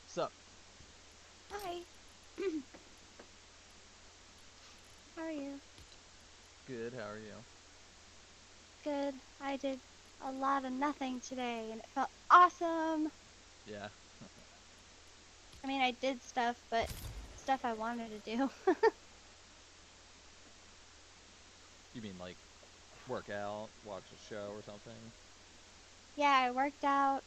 Sup? Hi. How are you? Good, how are you? Good. I did a lot of nothing today and it felt awesome. Yeah. I mean, I did stuff, but stuff I wanted to do. You mean like work out, watch a show or something? Yeah, I worked out.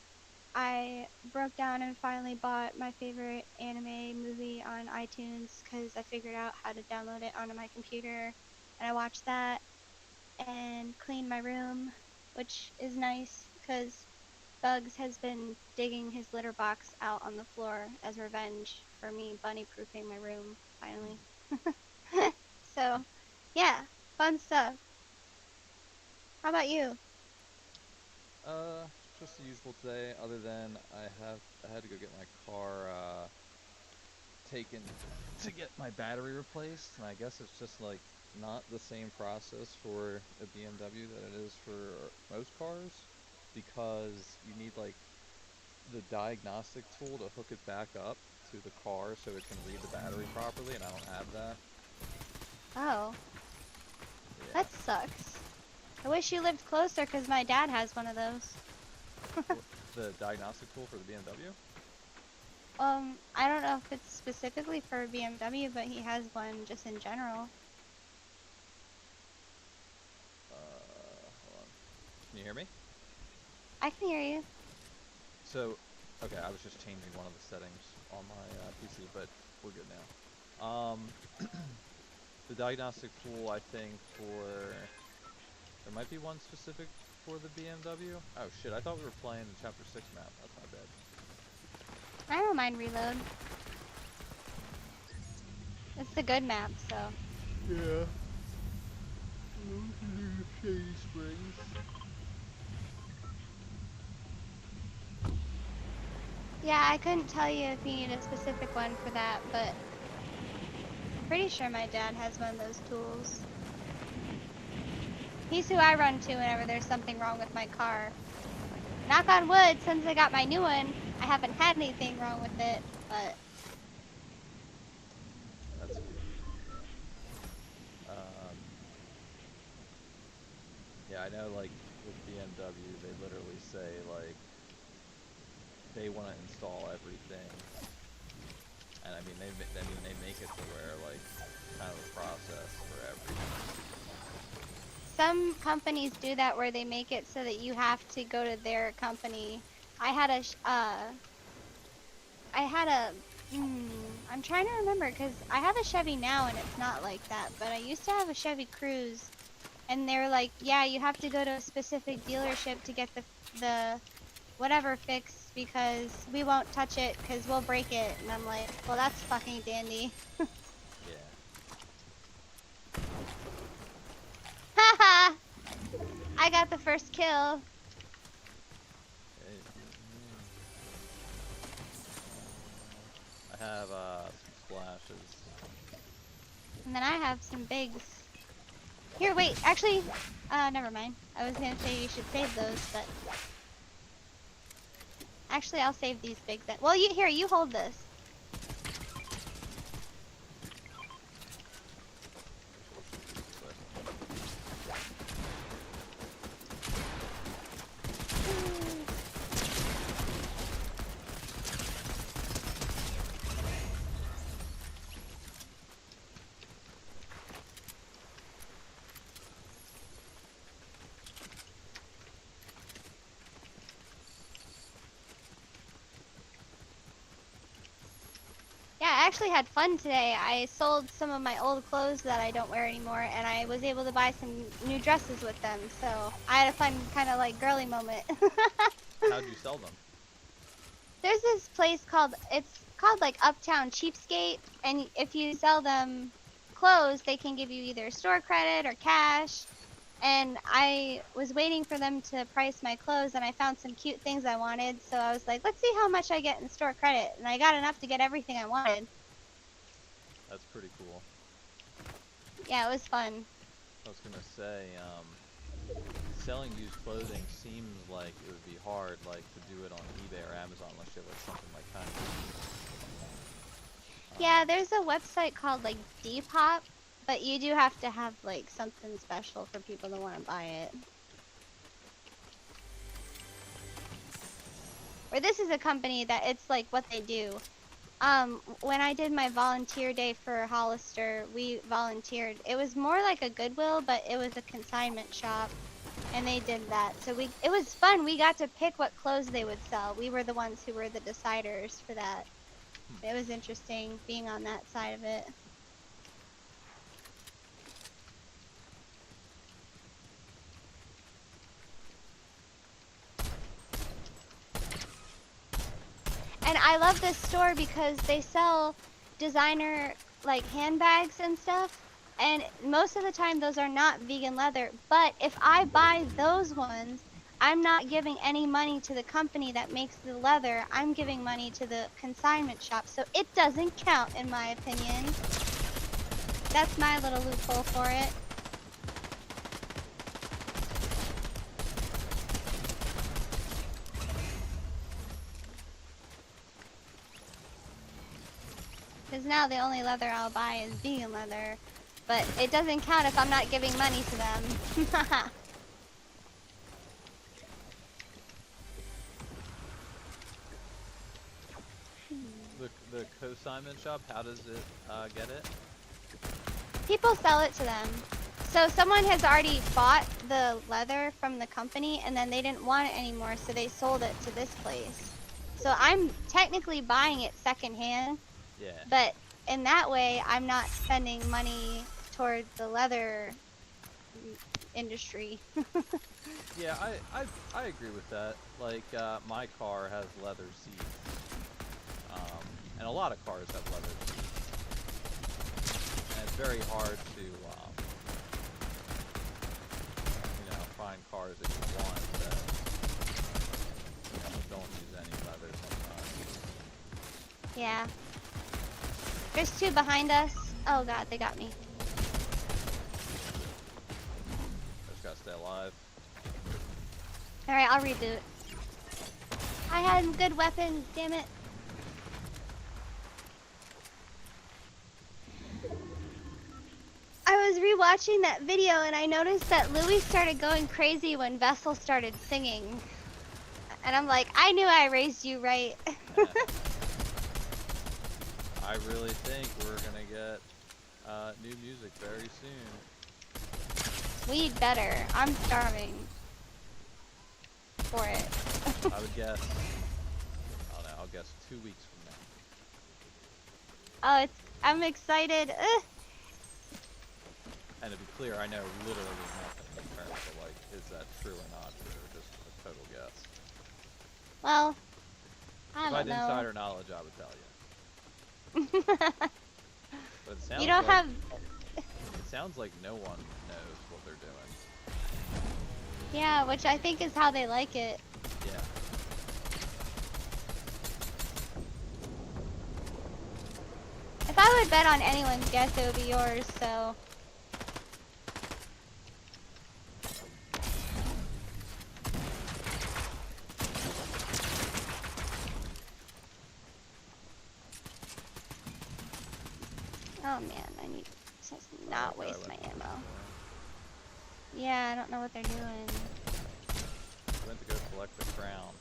I broke down and finally bought my favorite anime movie on iTunes because I figured out how to download it onto my computer. And I watched that and cleaned my room, which is nice because Bugs has been digging his litter box out on the floor as revenge for me bunny proofing my room, finally. So, yeah, fun stuff. How about you? Uh, just the usual today, other than I had to go get my car taken to get my battery replaced, and I guess it's just like not the same process for a BMW that it is for most cars because you need like the diagnostic tool to hook it back up to the car so it can read the battery properly, and I don't have that. Oh, Yeah. that sucks. I wish you lived closer because my dad has one of those. The diagnostic tool for the BMW? I don't know if it's specifically for BMW, but he has one just in general. Hold on. Can you hear me? I can hear you. So, okay, I was just changing one of the settings on my PC, but we're good now. The diagnostic tool, I think, for there might be one specific for the BMW. Oh shit! I thought we were playing the Chapter 6 map. That's my bad. I don't mind reload. It's a good map, so. Yeah. Shady Springs. Yeah, I couldn't tell you if you need a specific one for that, but I'm pretty sure my dad has one of those tools. He's who I run to whenever there's something wrong with my car. Knock on wood, since I got my new one, I haven't had anything wrong with it, but That's good. Um, yeah, I know. Like with BMW, they literally say like they want to install everything, and I mean they make it to where like it's kind of a process for everything. some companies do that where they make it so that you have to go to their company. I had a, I had a, I'm trying to remember because I have a Chevy now and it's not like that, but I used to have a Chevy Cruze and they're like, yeah, you have to go to a specific dealership to get the whatever fixed because we won't touch it because we'll break it. And I'm like, well, that's fucking dandy. Yeah. Haha! I got the first kill. Mm. I have some splashes. And then I have some bigs. Here, wait, actually, never mind. I was gonna say you should save those, but actually I'll save these bigs then. Well, you hold this. Actually, shoot these quick. Yeah, I actually had fun today. I sold some of my old clothes that I don't wear anymore, and I was able to buy some new dresses with them. So I had a fun kind of like girly moment. How'd you sell them? There's this place it's called like Uptown Cheapskate, and if you sell them clothes, they can give you either store credit or cash. And I was waiting for them to price my clothes, and I found some cute things I wanted. So I was like, let's see how much I get in store credit, and I got enough to get everything I wanted. That's pretty cool. Yeah, it was fun. I was gonna say, selling used clothing seems like it would be hard, like to do it on eBay or Amazon unless you have like something like kind of unique. Yeah, there's a website called like Depop, but you do have to have like something special for people to want to buy it. Or this is a company that it's like what they do. When I did my volunteer day for Hollister, we volunteered. It was more like a Goodwill, but it was a consignment shop, and they did that. So it was fun. We got to pick what clothes they would sell. We were the ones who were the deciders for that. It was interesting being on that side of it. And I love this store because they sell designer like handbags and stuff. And most of the time those are not vegan leather. But if I buy those ones, I'm not giving any money to the company that makes the leather. I'm giving money to the consignment shop. So it doesn't count in my opinion. That's my little loophole for it. Because now the only leather I'll buy is vegan leather. But it doesn't count if I'm not giving money to them. The consignment shop, how does it get it? People sell it to them. So someone has already bought the leather from the company and then they didn't want it anymore, so they sold it to this place. So I'm technically buying it secondhand. Yeah. But in that way, I'm not spending money toward the leather industry. Yeah, I agree with that. Like, my car has leather seats. And a lot of cars have leather seats. And it's very hard to, find cars that you want that, don't use any leather sometimes. Yeah. There's two behind us. Oh god, they got me. Just gotta stay alive. Alright, I'll reboot. I had good weapons, damn it. I was rewatching that video and I noticed that Louis started going crazy when Vessel started singing. And I'm like, I knew I raised you right. I really think we're gonna get new music very soon. We'd better. I'm starving for it. I would guess, I don't know, I'll guess 2 weeks from Oh, I'm excited. Ugh. now. And to be clear, I know literally nothing in terms of, like, is that true or not true, just a total guess. Well, I If I don't had know. insider knowledge, I would tell you. But it sounds You don't like, have... it sounds like no one knows what they're doing. Yeah, which I think is how they like it. Yeah. If I would bet on anyone's guess, it would be yours, so... Oh man, I need to not waste my ammo. Yeah, I don't know what they're doing. I went to go collect the crown.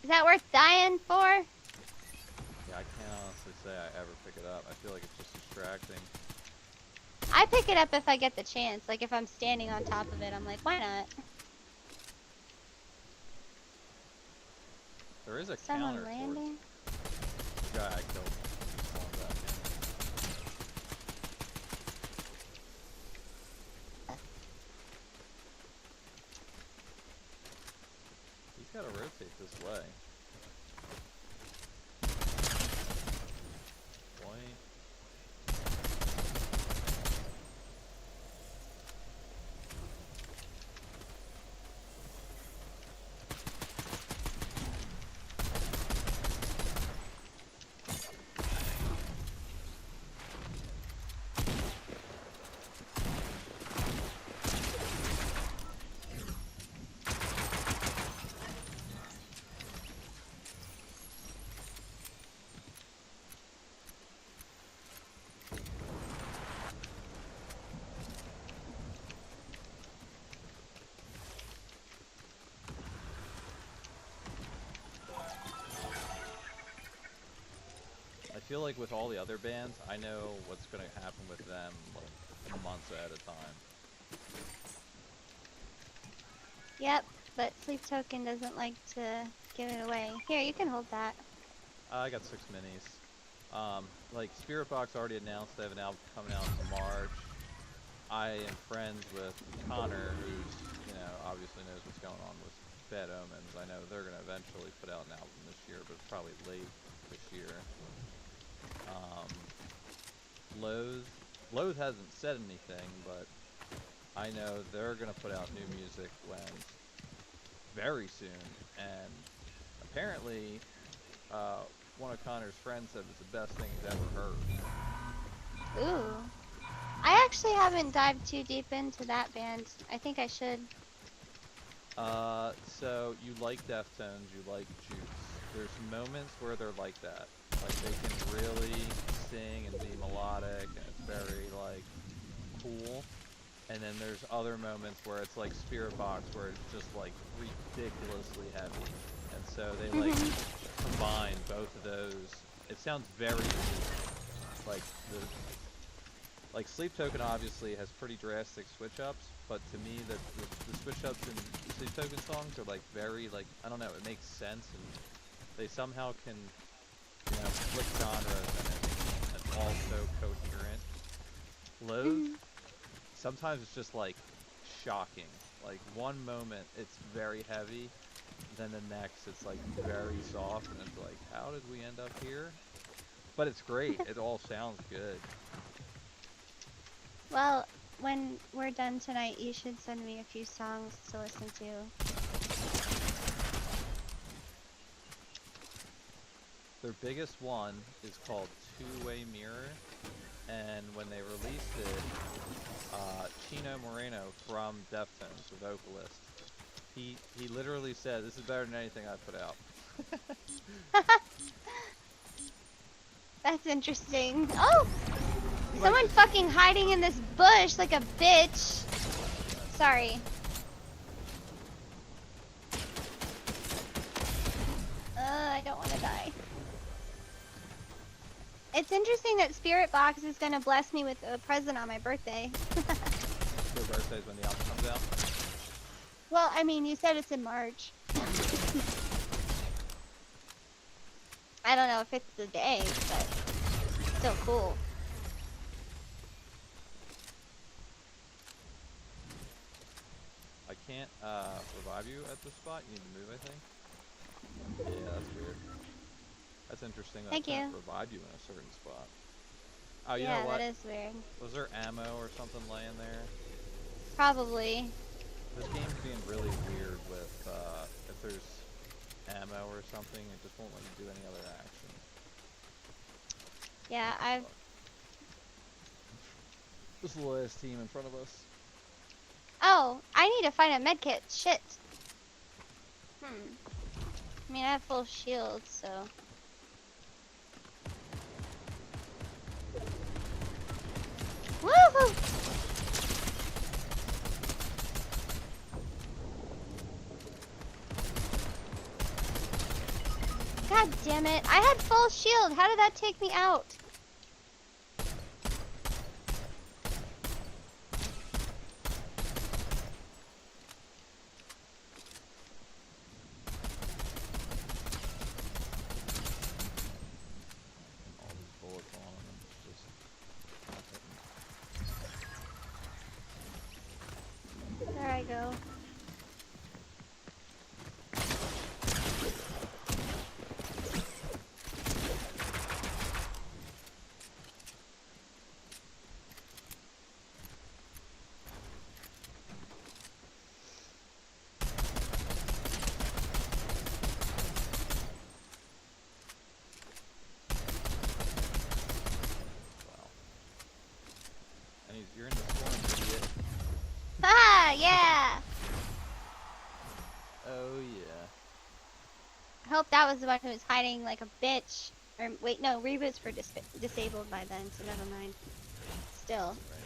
Is that worth dying for? Yeah, I can't honestly say I ever pick it up. I feel like it's just distracting. I pick it up if I get the chance. Like if I'm standing on top of it, I'm like, why not? There is a Someone counter landing? towards the guy I killed. He's going back in. He's got to rotate this way. Point. feel like with all the other bands, I know what's gonna happen with them like months ahead of time. Yep, but Sleep Token doesn't like to give it away. Here, you can hold that. I got 6 minis. Like Spirit Box already announced they have an album coming out in March. I am friends with Connor, who's obviously knows what's going on with Bad Omens. I know they're gonna eventually put out an album this year, but probably late this year. Um, Loathe, Loathe hasn't said anything, but I know they're gonna put out new music when very soon, and apparently, uh, one of Connor's friends said it's the best thing he's ever heard. Ooh. I actually haven't dived too deep into that band. I think I should. So you like Deftones, you like Jukes. There's moments where they're like that. Like they can really sing and be melodic and it's very like cool. And then there's other moments where it's like Spirit Box where it's just like ridiculously heavy. And so they like combine both of those. It sounds very unique. Like the like Sleep Token obviously has pretty drastic switch ups, but to me the switch ups in Sleep Token songs are like very like I don't know, it makes sense and they somehow can flip genres and it's all so coherent. Loathe, sometimes it's just like shocking. Like one moment it's very heavy, then the next it's like very soft and it's like how did we end up here? But it's great. It all sounds good. Well, when we're done tonight, you should send me a few songs to listen to. Their biggest one is called Two-Way Mirror, and when they released it, Chino Moreno from Deftones, the vocalist, he literally said, "This is better than anything I put out." That's interesting. Oh! Like, Someone fucking hiding in this bush like a bitch. Sorry. I don't want to die. It's interesting that Spirit Box is gonna bless me with a present on my birthday. your birthday's when the album comes out. Well, I mean, you said it's in March. I don't know if it's the day, but still cool. I can't revive you at this spot. You need to move, I think. Yeah, that's weird. That's interesting that I Thank couldn't you. revive you in a certain spot. Oh, you know Yeah, that what? is weird. Was there ammo or something laying there? Probably. This game's being really weird with if there's ammo or something, it just won't let you do any other action. Yeah, I've... This is the last team in front of us. Oh, I need to find a medkit. Shit. I mean, I have full shield, so... Woohoo! God damn it. I had full shield. How did that take me out? All these bullets on him and it's just not hitting. There I go. Wow. And you're in the storm, idiot. Ah, yeah! Oh yeah. I hope that was the one who was hiding like a bitch. Or wait, no, reboots were disabled by then, so never mind. Still. Right.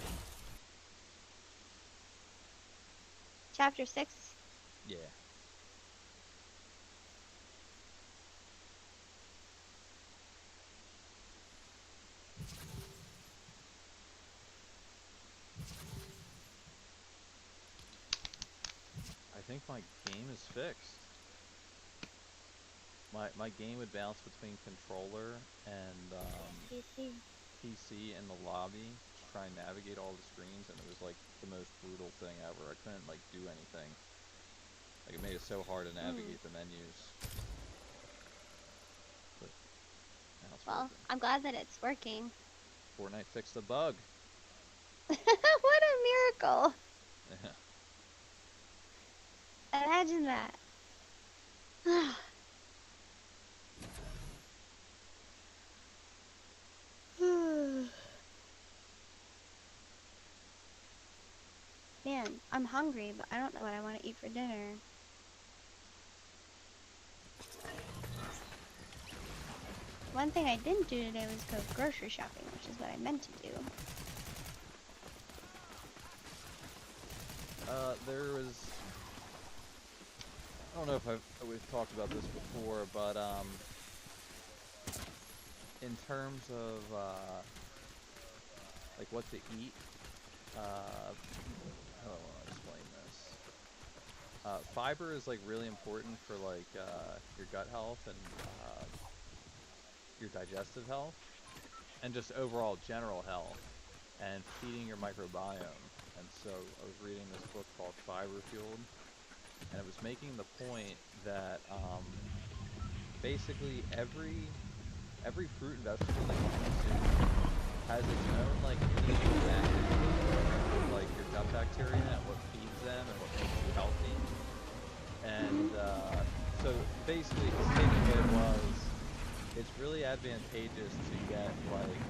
Chapter 6? Yeah. think my game is fixed. My game would bounce between controller and PC. PC in the lobby to try and navigate all the screens, and it was like the most brutal thing ever. I couldn't like do anything. Like it made it so hard to Mm. navigate the menus. But now it's Well, working. I'm glad that it's working. Fortnite fixed the bug. What a miracle! Yeah. Imagine that. Man, I'm hungry, but I don't know what I want to eat for dinner. One thing I didn't do today was go grocery shopping, which is what I meant to do. There was. I don't know if we've talked about this before, but in terms of like what to eat, how do I want to explain this? Fiber is like really important for like your gut health and your digestive health, and just overall general health, and feeding your microbiome. And so I was reading this book called Fiber Fueled, and it was making the point that basically every fruit and vegetable that you consume has its own like innate connection with like your gut bacteria and what feeds them and what makes you healthy. And so basically his takeaway was it's really advantageous to get like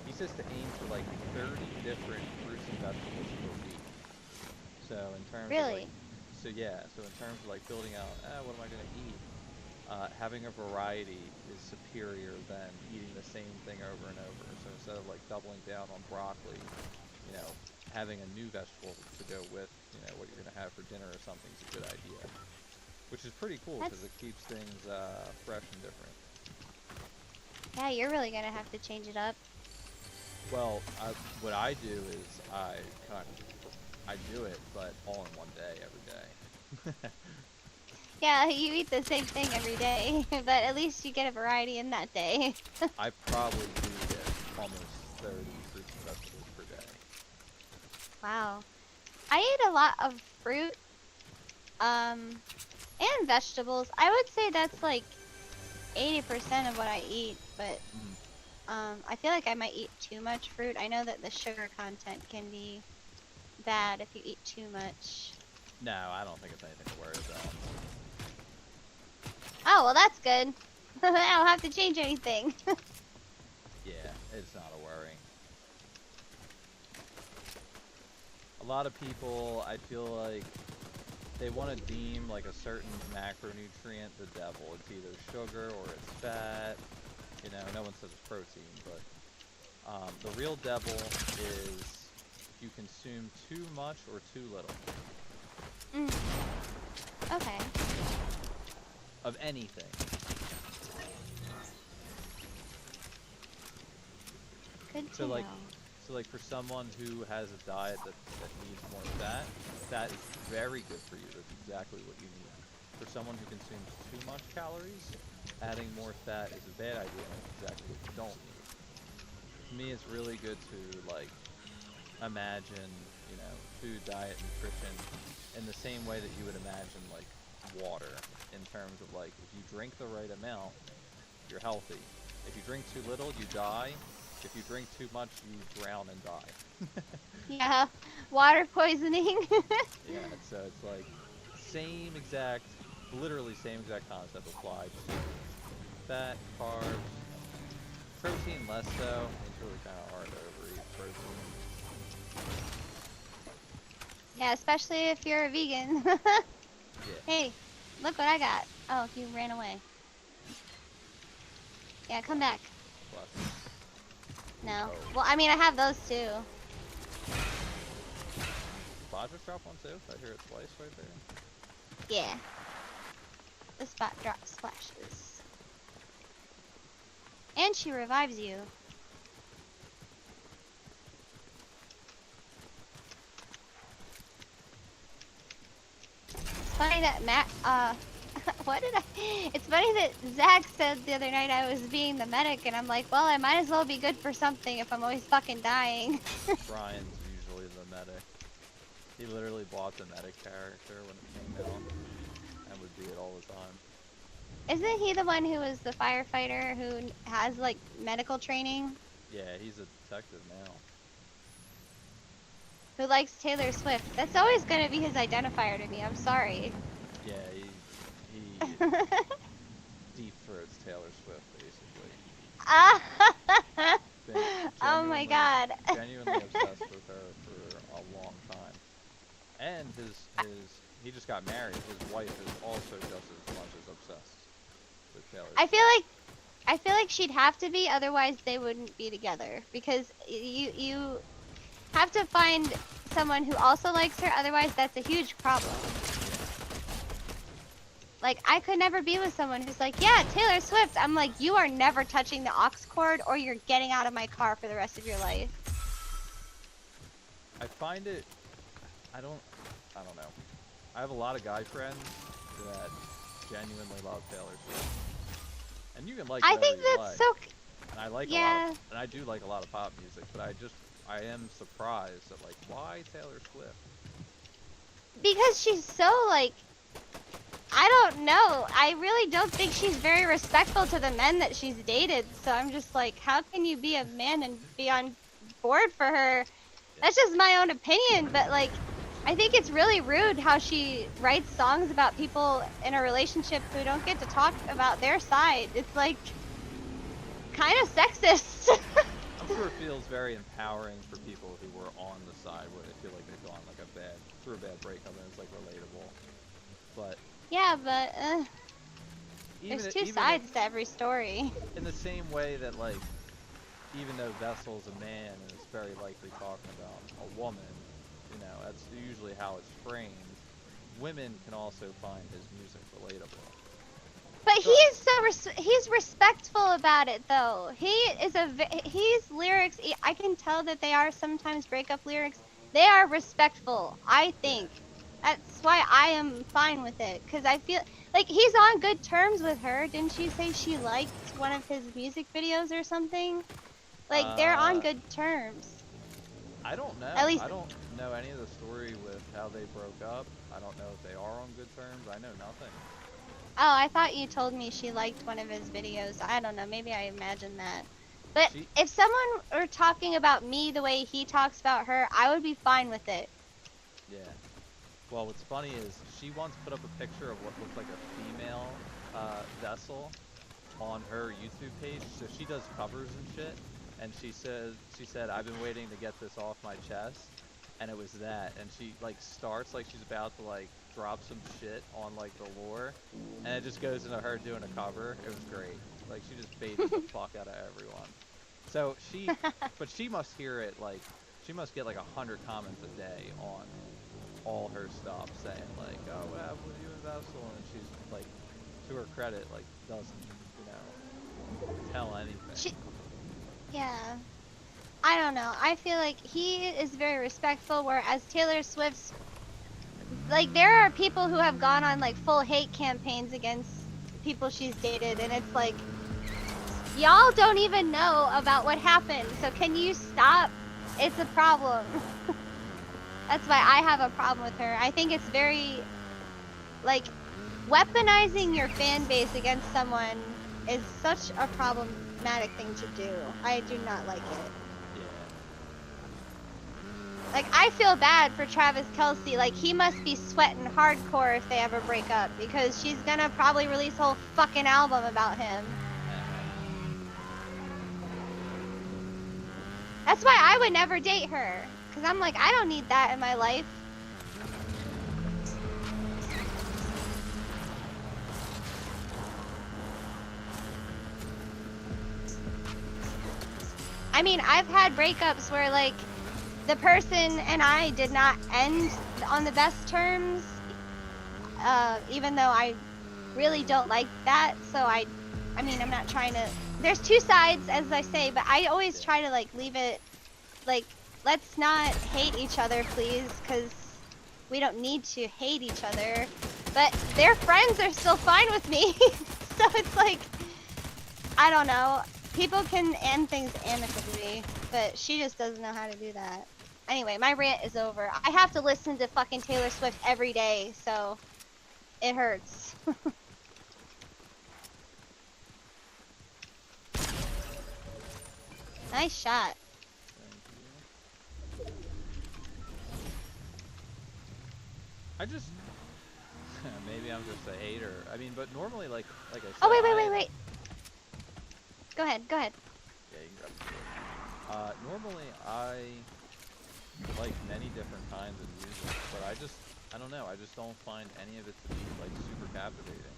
he says to aim for like 30 different fruits and vegetables per week. So in terms of like Really? so in terms of like building out what am I going to eat? Having a variety is superior than eating the same thing over and over. So instead of like doubling down on broccoli, you know, having a new vegetable to go with, you know, what you're gonna have for dinner or something is a good idea. Which is pretty cool because That's it keeps things fresh and different. yeah. You're really gonna have to change it up. Well, what I do is kind I do it, but all in one day every day. Yeah, you eat the same thing every day, but at least you get a variety in that day. I probably do get almost 30 fruits and vegetables per day. Wow. I eat a lot of fruit, and vegetables. I would say that's like 80% of what I eat, but Mhm. I feel like I might eat too much fruit. I know that the sugar content can be bad if you eat too much. No, I don't think it's anything to worry about. Oh, well, that's good. I don't have to change anything. Yeah, it's not a worry. A lot of people, I feel like, they want to deem like a certain macronutrient the devil. It's either sugar or it's fat. You know, no one says it's protein, but the real devil is if you consume too much or too little Mm, okay. of anything. Good So to like, know. for someone who has a diet that needs more fat, fat is very good for you. That's exactly what you need. For someone who consumes too much calories, adding more fat is a bad idea, and it's exactly what you don't need. To me, it's really good to like imagine, you know, food, diet, nutrition in the same way that you would imagine like water, in terms of like if you drink the right amount, you're healthy. If you drink too little, you die. If you drink too much, you drown and die. Yeah, water poisoning. Yeah, so it's like same exact, literally same exact concept applied to fat, carbs, protein less so. It's really kind of hard to overeat protein. Yeah, especially if you're a vegan. Yeah, Hey, look what I got. Oh, you ran away. Yeah, come back. plus. No. Oh, Well, I mean, I have those too. Spot just drop one too? I hear it twice right there. Yeah. The spot drop splashes. And she revives you. funny that Matt, what did I, it's funny that Zach said the other night I was being the medic, and I'm like, well, I might as well be good for something if I'm always fucking dying. Brian's usually the medic. He literally bought the medic character when it came out and would be it all the time. Isn't he the one who was the firefighter who has, like, medical training? Yeah, he's a detective now. Who likes Taylor Swift? That's always gonna be his identifier to me, I'm sorry. Yeah, he deep throats Taylor Swift basically. Been Oh my genuinely god. genuinely obsessed with her for a long time. And his he just got married. His wife is also just as much as obsessed with Taylor I feel Swift. like I feel like she'd have to be, otherwise they wouldn't be together. Because you have to find someone who also likes her, otherwise that's a huge problem. Like, I could never be with someone who's like, yeah, Taylor Swift. I'm like, you are never touching the aux cord, or you're getting out of my car for the rest of your life. I find it I don't know. I have a lot of guy friends that genuinely love Taylor Swift. And you can like I whatever think you that's like. so... And I like Yeah. and I do like a lot of pop music, but I am surprised at like why Taylor Swift? Because she's so, like... I don't know. I really don't think she's very respectful to the men that she's dated. So I'm just like, how can you be a man and be on board for her? That's just my own opinion, but like, I think it's really rude how she writes songs about people in a relationship who don't get to talk about their side. It's like, kind of sexist. I'm sure it feels very empowering for people who were on the side where they feel like they've gone like through a bad breakup and it's like relatable. But Yeah, but there's even two sides to every story. in the same way that like even though Vessel's a man and it's very likely talking about a woman, you know, that's usually how it's framed. Women can also find his music relatable. But So, he's respectful about it though. He's lyrics. I can tell that they are sometimes breakup lyrics. They are respectful, I yeah. think. That's why I am fine with it, because I feel like he's on good terms with her. Didn't she say she liked one of his music videos or something? Like, they're on Uh, good terms. I don't At know. least, I don't know any of the story with how they broke up. I don't know if they are on good terms. I know nothing. oh, I thought you told me she liked one of his videos. I don't know, maybe I imagined that. But She, if someone were talking about me the way he talks about her, I would be fine with it. yeah. Well, what's funny is she once put up a picture of what looked like a female vessel on her YouTube page. So she does covers and shit. And she said I've been waiting to get this off my chest, and it was that. And she like starts like she's about to like drop some shit on like the lore, and it just goes into her doing a cover. It was great. Like she just baited the fuck out of everyone. So but she must hear it like she must get like 100 comments a day on all her stuff saying like, oh, what happened with you and Vessel? And she's like, to her credit, like doesn't, you know, tell anything. She, yeah. I don't know. I feel like he is very respectful, whereas Taylor Swift's, like, there are people who have gone on like full hate campaigns against people she's dated, and it's like, y'all don't even know about what happened, so can you stop? It's a problem. That's why I have a problem with her. I think it's very, like, weaponizing your fan base against someone is such a problematic thing to do. I do not like it. Yeah. Like, I feel bad for Travis Kelce. Like, he must be sweating hardcore if they ever break up, because she's gonna probably release a whole fucking album about him. That's why I would never date her, because I'm like, I don't need that in my life. I mean, I've had breakups where, like, the person and I did not end on the best terms, even though I really don't like that. So I mean, I'm not trying to, there's two sides, as I say, but I always try to, like, leave it, like, let's not hate each other, please, because we don't need to hate each other. But their friends are still fine with me. So it's like, I don't know. People can end things amicably, but she just doesn't know how to do that. Anyway, my rant is over. I have to listen to fucking Taylor Swift every day, so it hurts. Nice shot. Thank you. I just maybe I'm just a hater. I mean, but normally, like I said, Oh, wait. Go ahead. Yeah, you can grab it. Normally I like many different kinds of music, but I don't know. I just don't find any of it to be like super captivating.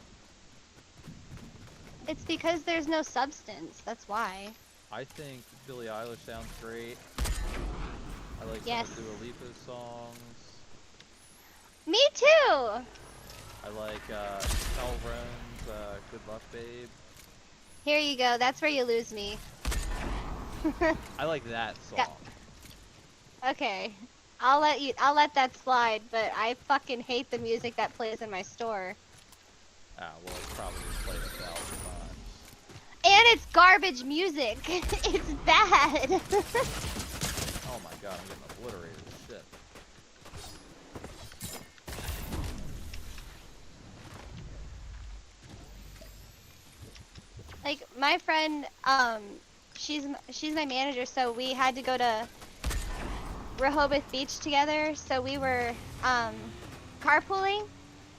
It's because there's no substance. That's why. I think Billie Eilish sounds great. I like some Yes. of Dua Lipa's songs. Me too. I like Mel Roan's Good Luck Babe. Here you go. That's where you lose me. I like that song. Okay. I'll let that slide, but I fucking hate the music that plays in my store. Ah, well, it's probably just played 1,000 times. And it's garbage music. It's bad. Oh my god, I'm getting obliterated as shit. Like my friend, she's my manager, so we had to go to Rehoboth Beach together. So we were carpooling,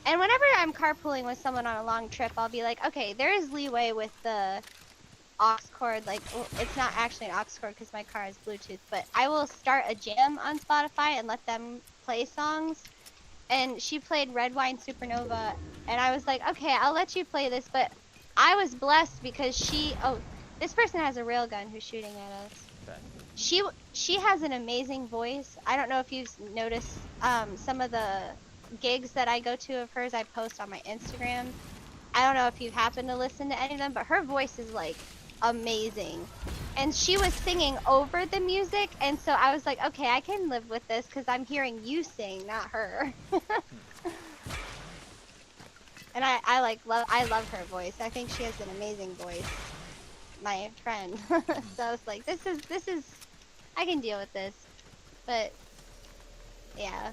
and whenever I'm carpooling with someone on a long trip, I'll be like, okay, there is leeway with the aux cord. Like, well, it's not actually an aux cord because my car has Bluetooth, but I will start a jam on Spotify and let them play songs. And she played Red Wine Supernova, and I was like, okay, I'll let you play this, but I was blessed because this person has a railgun who's shooting at us. Okay. She has an amazing voice. I don't know if you've noticed some of the gigs that I go to of hers I post on my Instagram. I don't know if you've happened to listen to any of them, but her voice is like amazing. And she was singing over the music, and so I was like, okay, I can live with this because I'm hearing you sing, not her. And I love her voice. I think she has an amazing voice. My friend. So I was like, this is I can deal with this. But yeah,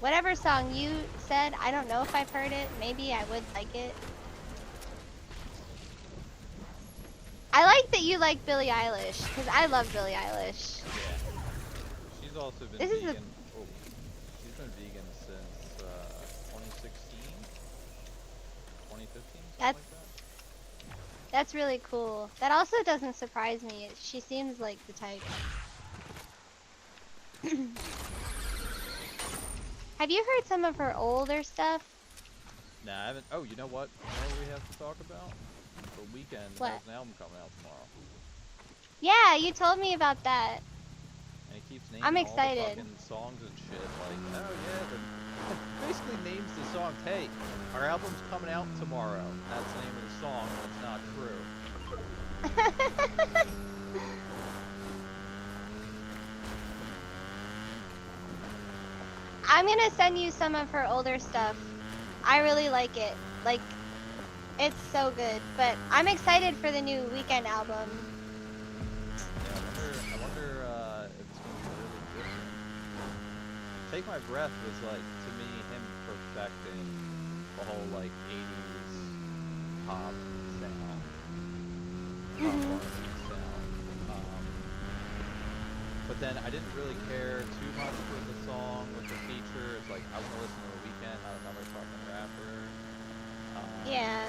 whatever song you said, I don't know if I've heard it. Maybe I would like it. I like that you like Billie Eilish, because I love Billie Eilish. Yeah. She's also been This is vegan. She's been vegan since 2016, 2015, something like that. That's really cool. That also doesn't surprise me. She seems like the type. Have you heard some of her older stuff? Nah, I haven't. Oh, you know what? You know what we have to talk about? The Weeknd has an album coming out tomorrow. Yeah, you told me about that. And he keeps naming I'm all excited. the fucking songs and shit. Like, oh yeah, basically names the songs. Hey, our album's coming out tomorrow. That's the name of the song. That's not true. I'm gonna send you some of her older stuff. I really like it. Like, it's so good. But I'm excited for the new Weeknd album. Yeah, I wonder if it's gonna be really different. Take My Breath was like, to me, him perfecting the whole like 80s pop sound. Pop R&B sound. But then I didn't really care too much for the song with the feature. It's like, I want to listen to The Weeknd, not another fucking rapper. Yeah.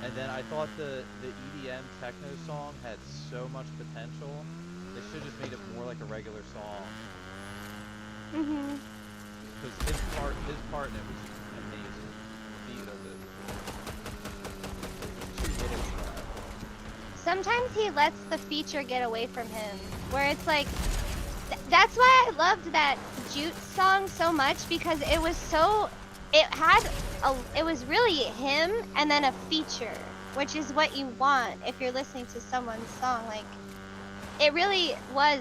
And then I thought the EDM techno song had so much potential. They should have just made it more like a regular song. Because his part in it was amazing. The beat of it was too little for that. Sometimes he lets the feature get away from him, where it's like, that's why I loved that Jute song so much, because it was so, it was really him and then a feature, which is what you want if you're listening to someone's song. Like, it really was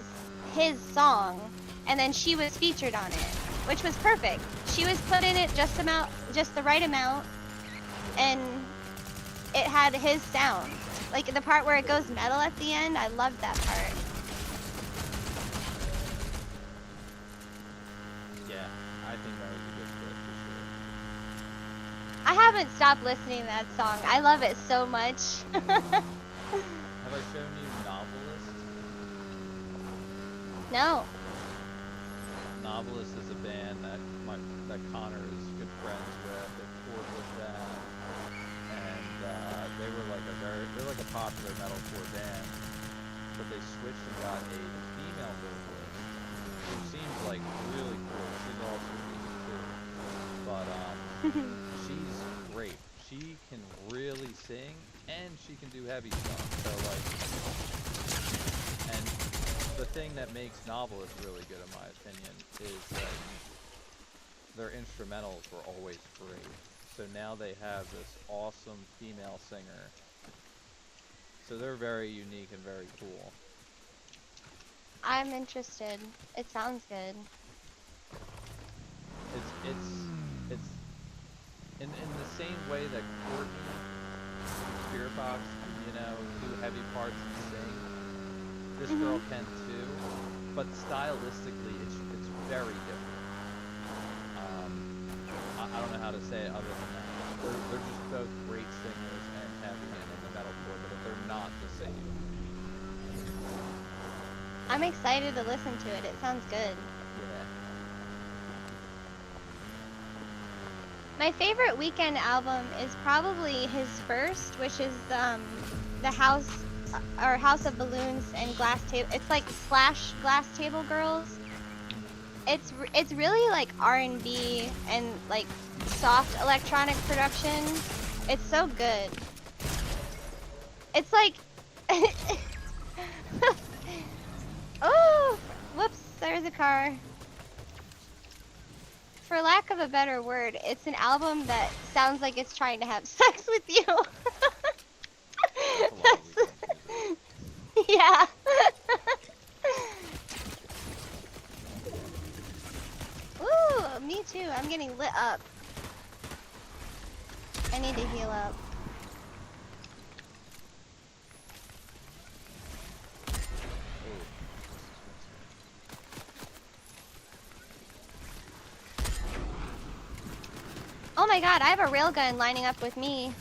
his song, and then she was featured on it. which was perfect. She was put in it just the right amount, and it had his sound. Like the part where it goes metal at the end, I loved that part. Yeah, I think that was a good fit for sure. I haven't stopped listening to that song. I love it so much. Have I shown you Novelist? No. Novelist is a band that Connor is good friends with. They toured with them, and they're like a popular metalcore band, but they switched and got a female vocalist who seems like really cool. She's also really too, but she's great. She can really sing and she can do heavy stuff. So like, and the thing that makes Novelist really good, in my opinion, is that their instrumentals were always great. So now they have this awesome female singer. So they're very unique and very cool. I'm interested. It sounds good. It's in the same way that Courtney Spirit Box, do heavy parts and sing. This girl can too, but stylistically, it's very different. I don't know how to say it other than that. They're just both great singers and heavy and in the metalcore, but they're not the same. I'm excited to listen to it. It sounds good. Yeah. My favorite Weekend album is probably his first, which is the House of Balloons and Glass Table. It's like slash Glass Table Girls. It's really like R&B and like soft electronic production. It's so good. It's like oh, whoops, there's a car. For lack of a better word, it's an album that sounds like it's trying to have sex with you. Yeah. Ooh, me too. I'm getting lit up. I need to heal up. Oh my god, I have a railgun lining up with me.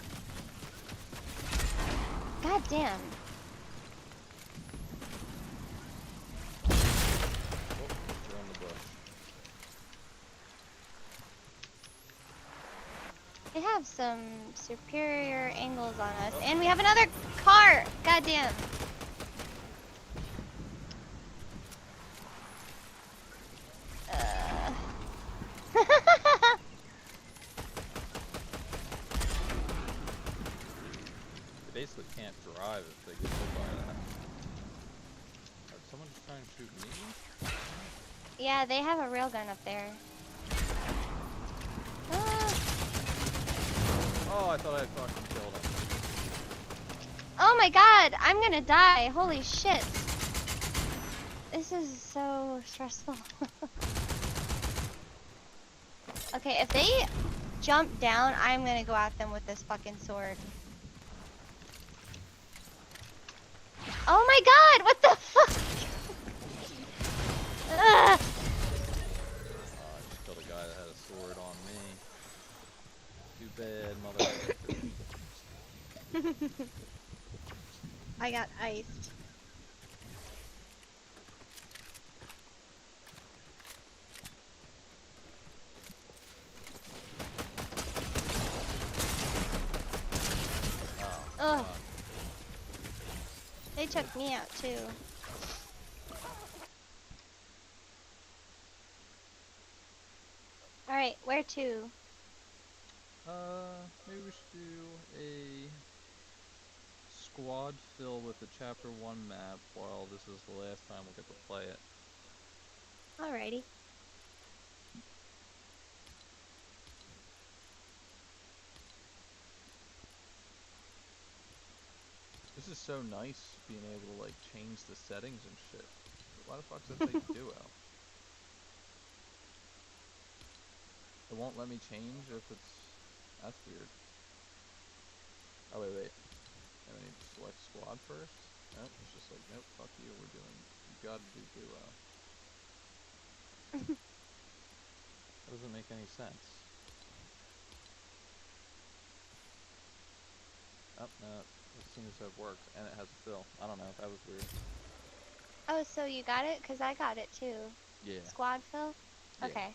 God damn. They have some superior angles on us. And we have another car! God damn. They basically can't drive if they get hit by that. Is someone just trying to shoot me? Yeah, they have a railgun up there. Oh, I thought I fucking killed him. Oh my god, I'm gonna die. Holy shit. This is so stressful. Okay, if they jump down, I'm gonna go at them with this fucking sword. Oh my god, what the fuck? I just killed a guy that had a sword on me. Too bad, motherfucker. I got iced. Ugh. They took me out too. Alright, where to? Maybe we should do a squad fill with the chapter 1 map while this is the last time we'll get to play it. Alrighty. This is so nice being able to like change the settings and shit. Why the fuck does it say duo? It won't let me change if it's... That's weird. Oh, wait, wait. I need to select squad first? Nope, it's just like, nope, fuck you, we're doing... You gotta do duo. That doesn't make any sense. Oh, no, it seems to have worked, and it has a fill. I don't know, that was weird. Oh, so you got it? Because I got it too. Yeah. Squad fill? Yeah. Okay.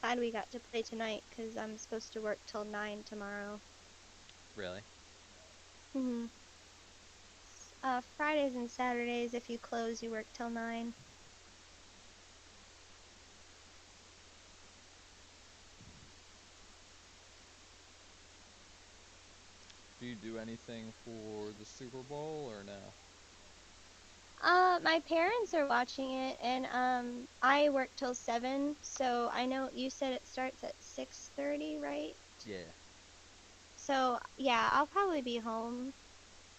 Glad we got to play tonight because I'm supposed to work till 9 tomorrow. Really? Mhm. Fridays and Saturdays, if you close, you work till 9. Do you do anything for the Super Bowl, or no? My parents are watching it, and I work till 7, so I know you said it starts at 6:30, right? Yeah. So yeah, I'll probably be home.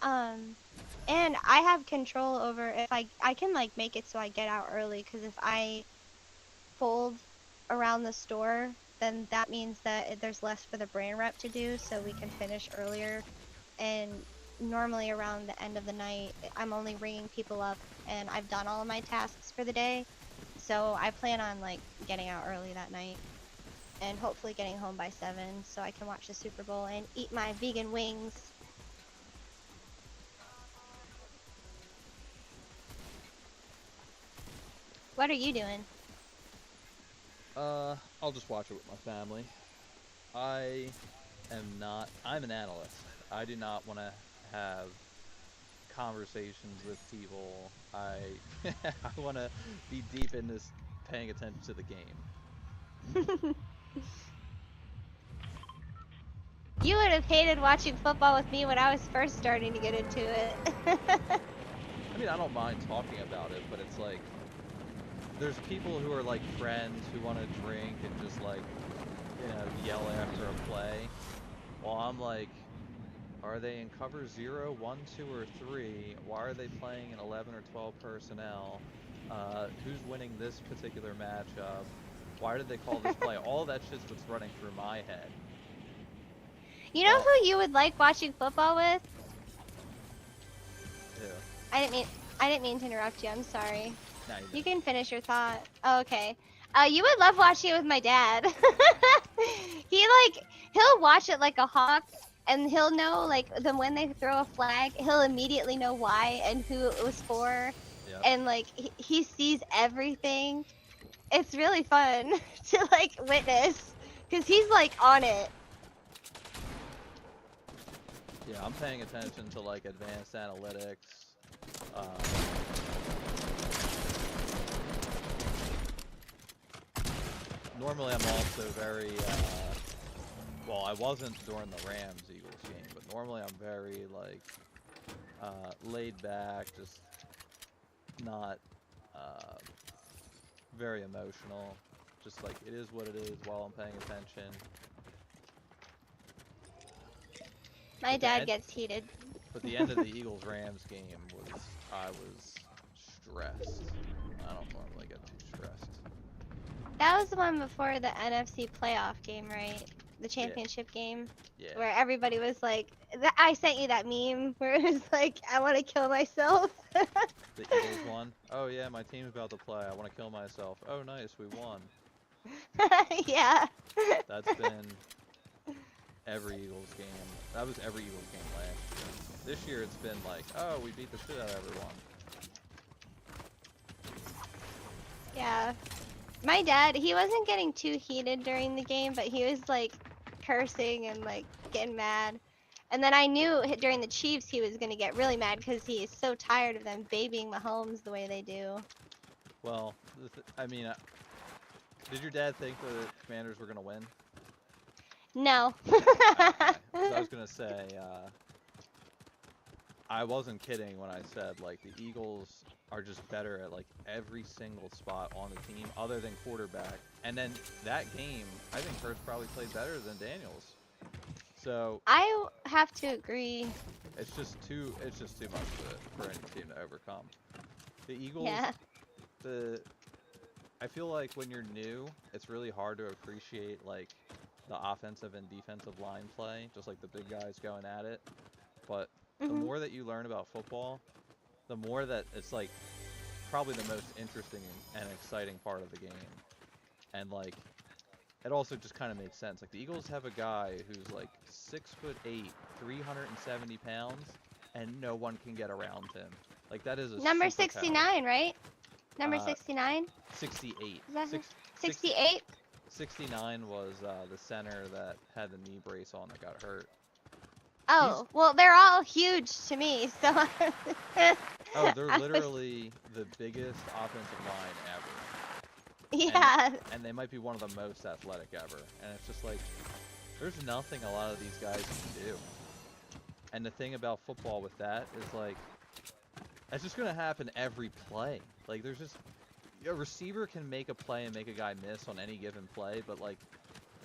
And I have control over if I can like make it so I get out early, because if I fold around the store, then that means that there's less for the brand rep to do, so we can finish earlier. And normally around the end of the night, I'm only ringing people up, and I've done all of my tasks for the day. So I plan on like getting out early that night, and hopefully getting home by 7, so I can watch the Super Bowl and eat my vegan wings. What are you doing? I'll just watch it with my family. I am not... I'm an analyst. I do not want to have conversations with people. I I want to be deep in this, paying attention to the game. You would have hated watching football with me when I was first starting to get into it. I mean, I don't mind talking about it, but it's like, there's people who are like friends who want to drink and just like, yell after a play. While I'm like, are they in cover 0, 1, 2, or 3? Why are they playing in 11 or 12 personnel? Who's winning this particular matchup? Why did they call this play? All that shit's what's running through my head. You know Well, who you would like watching football with? yeah. I didn't mean to interrupt you. I'm sorry. Nah, You can finish your thought. Oh, okay. You would love watching it with my dad. He'll watch it like a hawk, and he'll know like when they throw a flag, he'll immediately know why and who it was for, Yep. and like he sees everything. It's really fun to like witness, cause he's like on it. Yeah, I'm paying attention to like advanced analytics. Um, Normally I'm also very, well, I wasn't during the Rams-Eagles game, but normally I'm very, like, laid back, just not, very emotional. Just like, it is what it is while I'm paying attention. My But the dad end, gets heated. but the end of the Eagles-Rams game was, I was stressed. I don't normally get too stressed. That was the one before the NFC playoff game, right? The Yeah, championship game, yeah. where everybody was like, I sent you that meme where it was like, I want to kill myself. The Eagles won. Oh yeah, my team's about to play. I want to kill myself. Oh nice, we won. Yeah. That's been every Eagles game. That was every Eagles game last year. This year it's been like, oh, we beat the shit out of everyone. Yeah. My dad, he wasn't getting too heated during the game, but he was like cursing and like getting mad. And then I knew during the Chiefs he was going to get really mad because he is so tired of them babying Mahomes the way they do. Well, I mean, did your dad think the Commanders were gonna win? No. Okay, because I was gonna say, I wasn't kidding when I said like the Eagles are just better at like every single spot on the team other than quarterback. And then that game, I think Hurst probably played better than Daniels. So have to agree. it's just too much for any team to overcome. The Eagles, Yeah. the I feel like when you're new, it's really hard to appreciate like the offensive and defensive line play, just like the big guys going at it. But the Mhm. more that you learn about football, the more that it's like probably the most interesting and exciting part of the game. And like it also just kind of makes sense. Like the Eagles have a guy who's like 6'8", 370 pounds, and no one can get around him. Like that is a Number superpower. 69, right? Number Uh, 69? 68. Is that Six, six, 68? 69 was the center that had the knee brace on that got hurt. He's Oh, well, they're all huge to me, so oh, they're I was, literally the biggest offensive line ever, and yeah. and they might be one of the most athletic ever. And it's just like there's nothing a lot of these guys can do. And the thing about football with that is like it's just gonna happen every play. Like there's just a receiver can make a play and make a guy miss on any given play, but like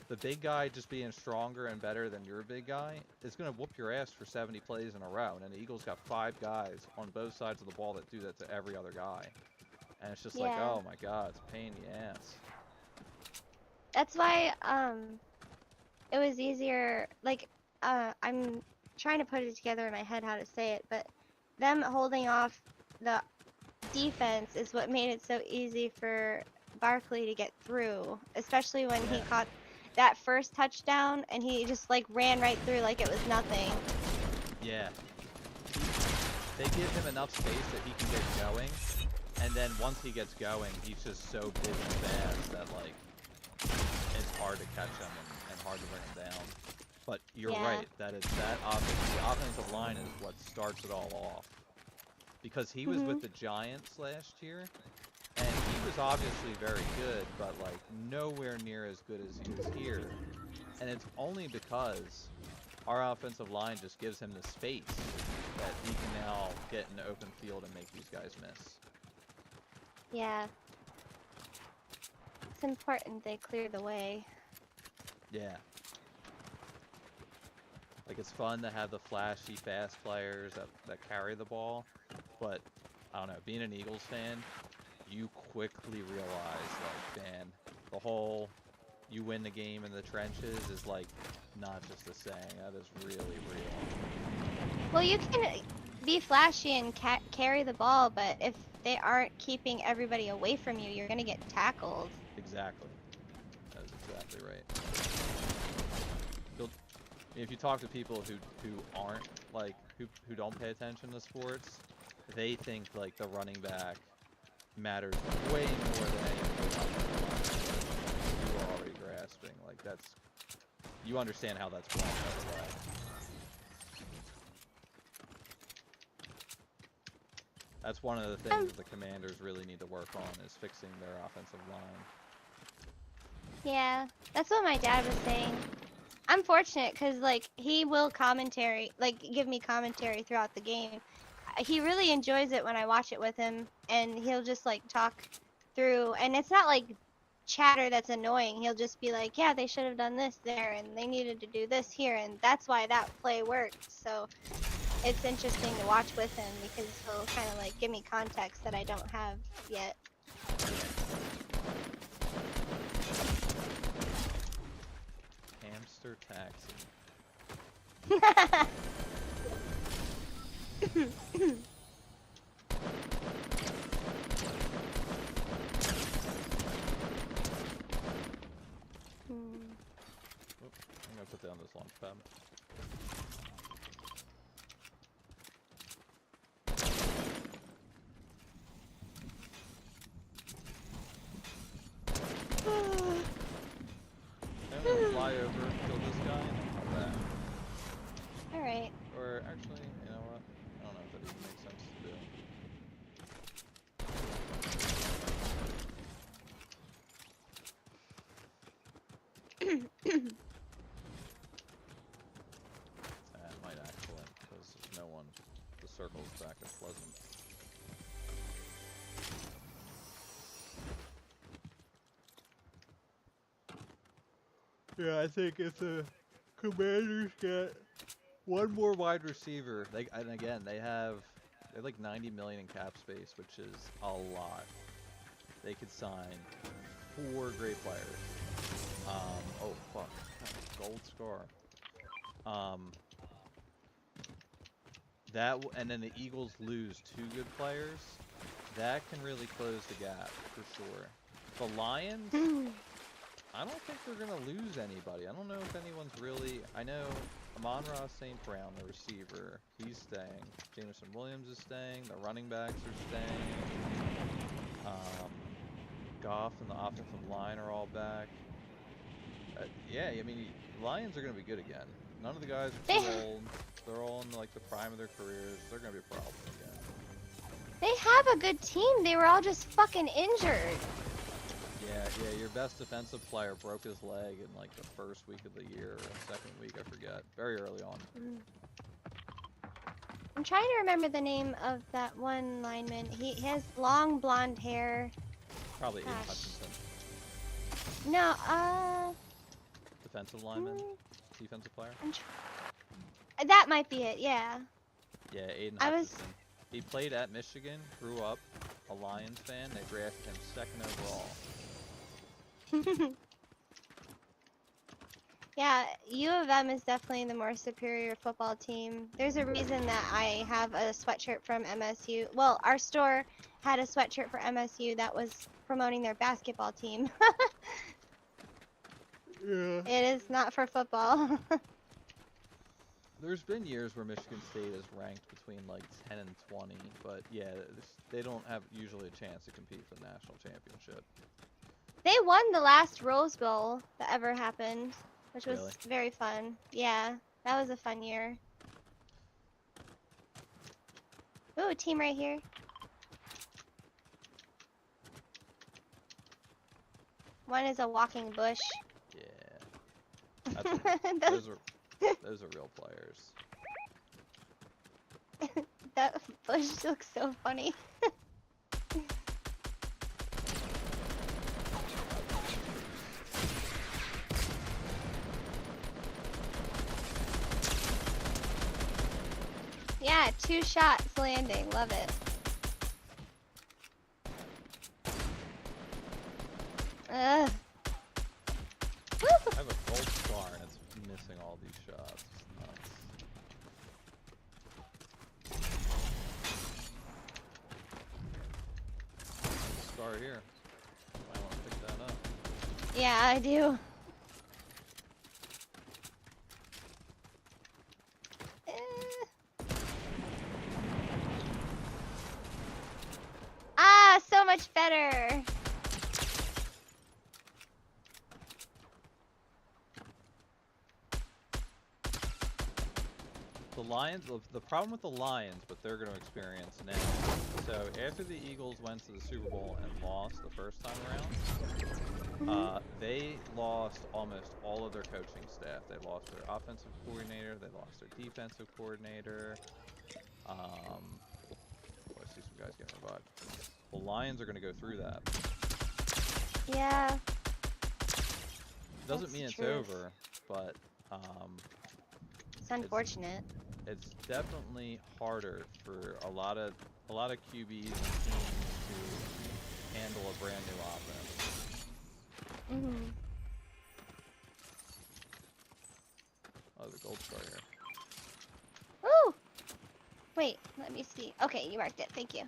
the big guy just being stronger and better than your big guy is going to whoop your ass for 70 plays in a row. And the Eagles got 5 guys on both sides of the ball that do that to every other guy. And it's just like, Yeah. oh my god, it's a pain in the ass. That's why it was easier, like, I'm trying to put it together in my head how to say it, but them holding off the defense is what made it so easy for Barkley to get through, especially when he Yeah. caught that first touchdown and he just like ran right through like it was nothing. Yeah. They give him enough space that he can get going. And then once he gets going, he's just so big and fast that, like, it's hard to catch him and hard to bring him down. But you're Yeah. right. The offensive line is what starts it all off. Because he was Mhm. with the Giants last year, and he was obviously very good, but like nowhere near as good as he is here. And it's only because our offensive line just gives him the space that he can now get in the open field and make these guys miss. Yeah. It's important they clear the way. Yeah. Like it's fun to have the flashy, fast players that carry the ball, but I don't know, being an Eagles fan, you quickly realize, like, man, the whole you win the game in the trenches is like not just a saying. That is really real. Well, you can be flashy and carry the ball, but if they aren't keeping everybody away from you, you're gonna get tackled. Exactly. That is exactly right. You'll, if you talk to people who aren't like who don't pay attention to sports, they think like the running back matters way more than anything else. You are already grasping. Like that's you understand how that's wrong, by the way. That's one of the things that the Commanders really need to work on is fixing their offensive line. Yeah, that's what my dad was saying. I'm fortunate because like he will give me commentary throughout the game. He really enjoys it when I watch it with him, and he'll just like talk through, and it's not like chatter that's annoying. He'll just be like, yeah, they should have done this there, and they needed to do this here, and that's why that play worked. So it's interesting to watch with him because he'll kind of like give me context that I don't have yet. Hamster taxi. Oop, I'm gonna put down this launch pad. I'm gonna fly over, kill this guy, and then come back. All right. Or actually, you know what? I don't know if that even makes circles back. It's pleasant. Yeah, I think if the Commanders get one more wide receiver, and again they have like 90 million in cap space, which is a lot. They could sign 4 great players. Oh fuck, gold scar. And then the Eagles lose 2 good players. That can really close the gap for sure. The Lions, I don't think they're gonna lose anybody. I don't know if anyone's really. I know Amon-Ra St. Brown, the receiver, he's staying. Jameson Williams is staying. The running backs are staying. Goff and the offensive line are all back. Yeah, I mean, Lions are gonna be good again. None of the guys are too old. They're all in like the prime of their careers. They're gonna be a problem again. They have a good team. They were all just fucking injured. Yeah, your best defensive player broke his leg in like the first week of the year, or second week, I forget. Very early on. I'm trying to remember the name of that one lineman. He has long blonde hair. Probably Aiden Hutchinson. No, defensive lineman? Defensive player? That might be it, yeah. Yeah, Aiden Hutchinson. He played at Michigan, grew up a Lions fan. They drafted him 2nd overall. Yeah, U of M is definitely the more superior football team. There's a reason that I have a sweatshirt from MSU. Well, our store had a sweatshirt for MSU that was promoting their basketball team. Yeah. It is not for football. There's been years where Michigan State is ranked between like 10 and 20, but yeah, they don't have usually a chance to compete for the national championship. They won the last Rose Bowl that ever happened, which was Really? very fun. Yeah, that was a fun year. Ooh, team right here. One is a walking bush. Yeah. Those are real players. That bush looks so funny. Yeah, 2 shots landing. Love it. Ugh. I have a gold star and it's missing all these shots. Nuts. Star here. Might want to pick that up. Yeah, I do. Ah, so much better. The Lions, the problem with the Lions, what they're going to experience now. So after the Eagles went to the Super Bowl and lost the first time around, they lost almost all of their coaching staff. They lost their offensive coordinator. They lost their defensive coordinator. I see some guys getting revived. The Lions are going to go through that. Yeah. Doesn't mean it's over, but it's unfortunate. It's definitely harder for a lot of QBs and teams to handle a brand new offense. Oh, the gold star here. Ooh! Wait, let me see. Okay, you marked it. Thank you.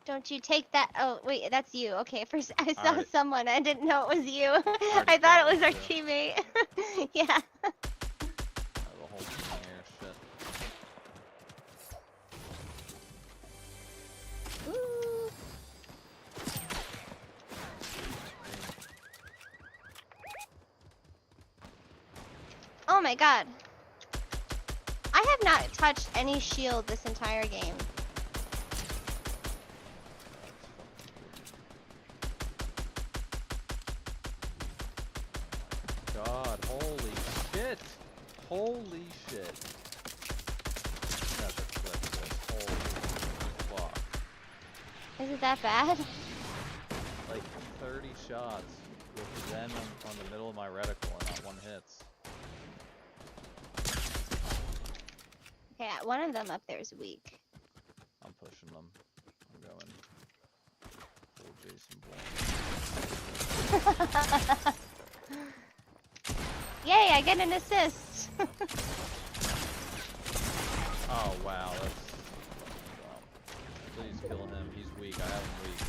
Don't you take that. Oh, wait, that's you. Okay, first I saw someone. I didn't know it was you. I thought it was our teammate. Yeah. The whole team here, shit. Ooh. Oh my god. I have not touched any shield this entire game. God, holy shit! Holy shit! it that bad? Like 30 shots with Zen on the middle of my reticle and not one hits. Okay, one of them up there is weak. I'm pushing them. I'm going full Jason Bourne. Yay, I get an assist! Oh wow, that's dumb. Please kill him. He's weak. I have him weak.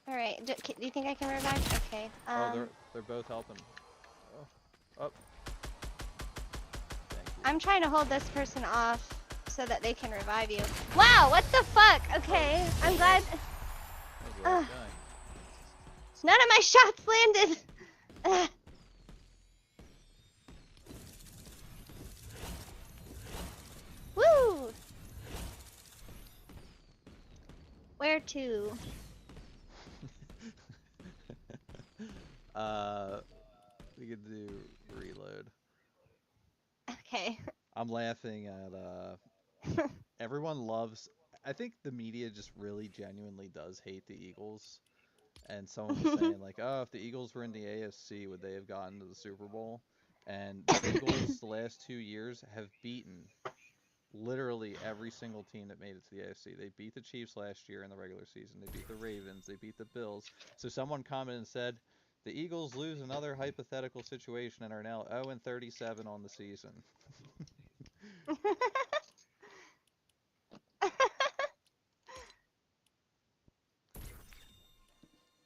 Alright, do you think I can revive? Okay, Oh, they're both helping. Oh, oh. Thank you. I'm trying to hold this person off so that they can revive you. Wow, what the fuck? Okay, I'm glad. That was the right guy. None of my shots landed! Ugh. Woo! Where to? We could do reload. Okay. I'm laughing at everyone loves. I think the media just really genuinely does hate the Eagles. And someone was saying like, "Oh, if the Eagles were in the AFC, would they have gotten to the Super Bowl?" And the Eagles the last 2 years have beaten literally every single team that made it to the AFC. They beat the Chiefs last year in the regular season. They beat the Ravens. They beat the Bills. So someone commented and said, "The Eagles lose another hypothetical situation and are now 0-37 on the season."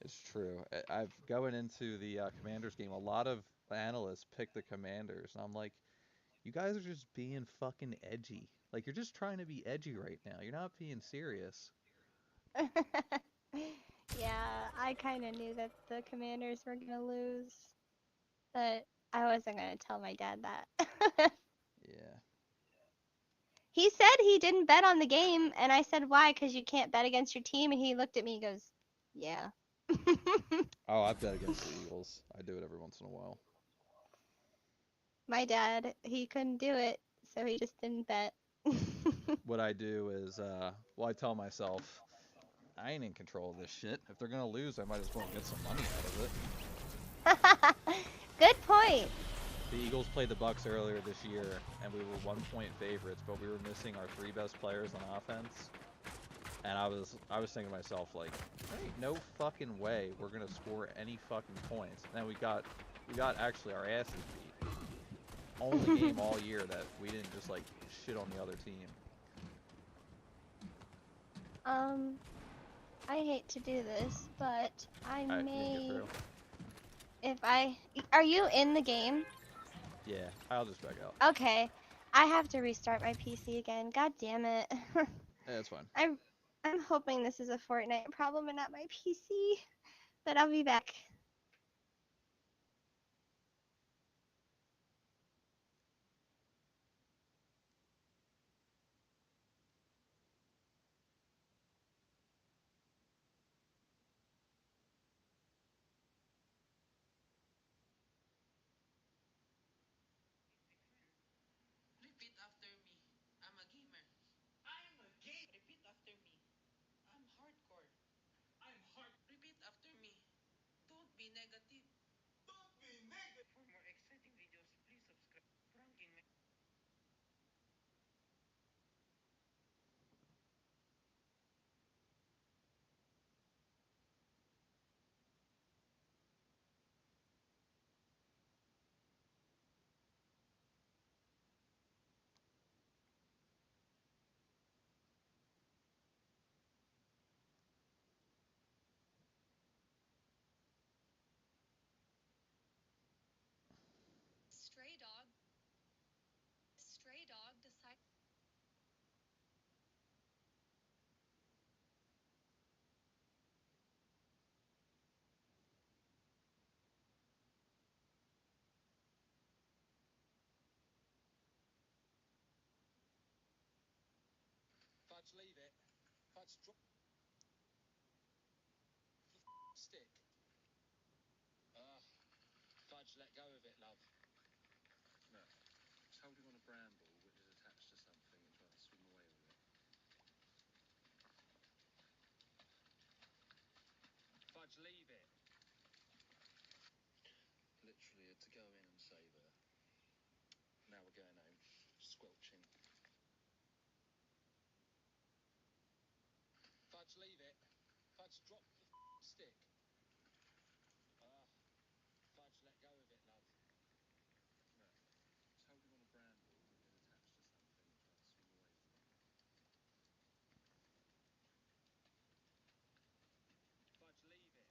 It's true. I've going into the Commanders game. A lot of analysts pick the Commanders, and I'm like, you guys are just being fucking edgy. Like you're just trying to be edgy right now. You're not being serious. Yeah, I kind of knew that the Commanders were gonna lose, but I wasn't gonna tell my dad that. Yeah. He said he didn't bet on the game, and I said, why? Because you can't bet against your team. And he looked at me and goes, yeah. Oh, I've bet against the Eagles. I do it every once in a while. My dad, he couldn't do it, so he just didn't bet. What I do is, well, I tell myself, I ain't in control of this shit. If they're gonna lose, I might as well get some money out of it. Good point. The Eagles played the Bucks earlier this year, and we were 1 point favorites, but we were missing our three best players on offense. And I was thinking to myself like, there ain't no fucking way we're gonna score any fucking points. And then we got actually our asses beat. Only game all year that we didn't just like shit on the other team. Um, I hate to do this, but I Alright, you can get may, through. if I, are you in the game? Yeah, I'll just back out. Okay, I have to restart my PC again. God damn it. Yeah, that's fine. I'm, I'm hoping this is a Fortnite problem and not my PC, but I'll be back. Fudge, leave it. Literally had to go in and save her. Now we're going home, squelching. Fudge, leave it. Fudge, drop the stick. Fudge, let go of it, love. Look, just hold him on a bramble and get attached to something and try to swim away from it. Fudge, leave it.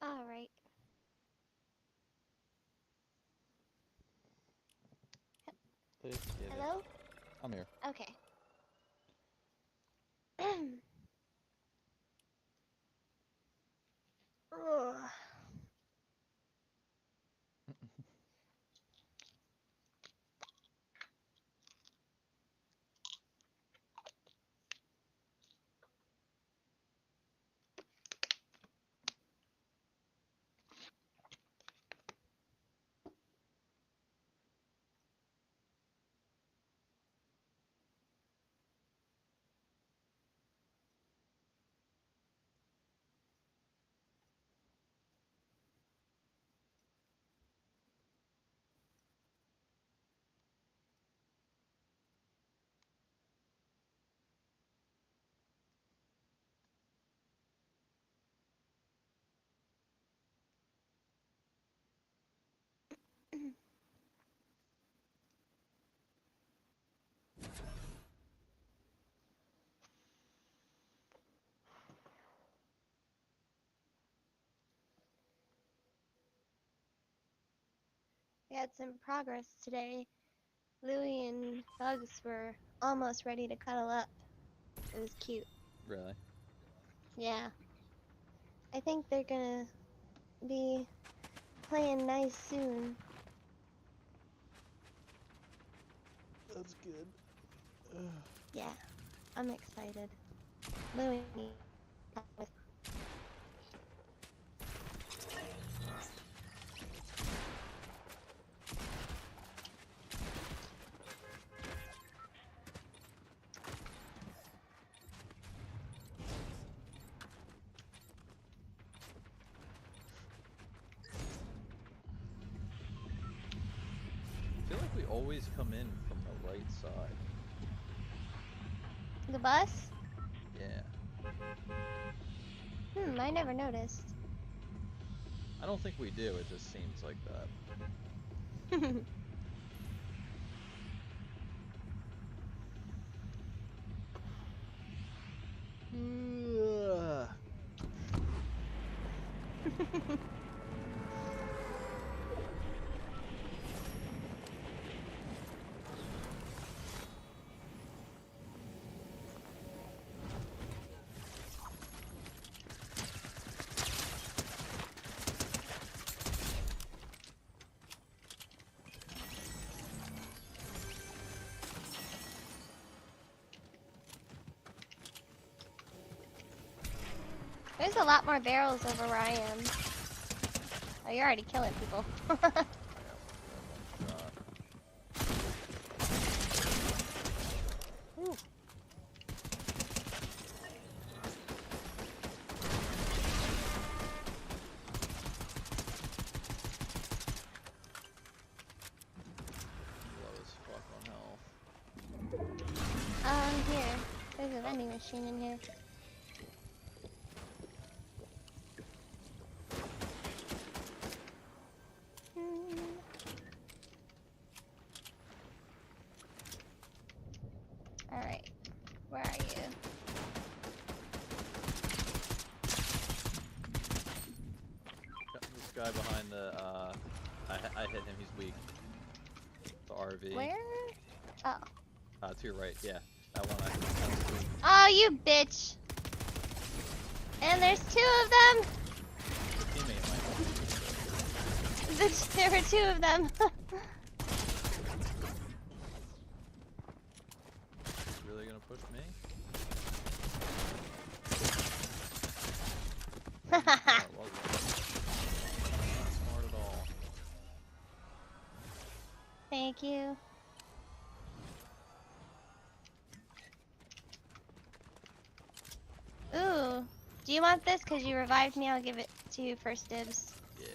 All right. Let's get it. Hello? I'm here. Okay. Ugh. We had some progress today. Louie and Bugs were almost ready to cuddle up. It was cute. Really? Yeah. I think they're gonna be playing nice soon. That's good. Yeah. I'm excited. Louie with I feel actually always come in from the right side. The bus? Yeah. I never noticed. I don't think we do, it just seems like that. Ugh. There's a lot more barrels over where I am. Oh, you're already killing people. I got one shot. Ooh. Low as fuck on health. Here. There's a vending machine in here. Alright. Where are you? This guy behind the, I hit him, he's weak. The RV. Where? Oh. To your right, yeah. That one I hit weak. Oh, you bitch! And there's two of them! Your teammate might help you. There were two of them. Really gonna push me? Oh, it wasn't. Not smart at all. Thank you. Ooh. Do you want this? Because you revived me, I'll give it to you first dibs. Yeah.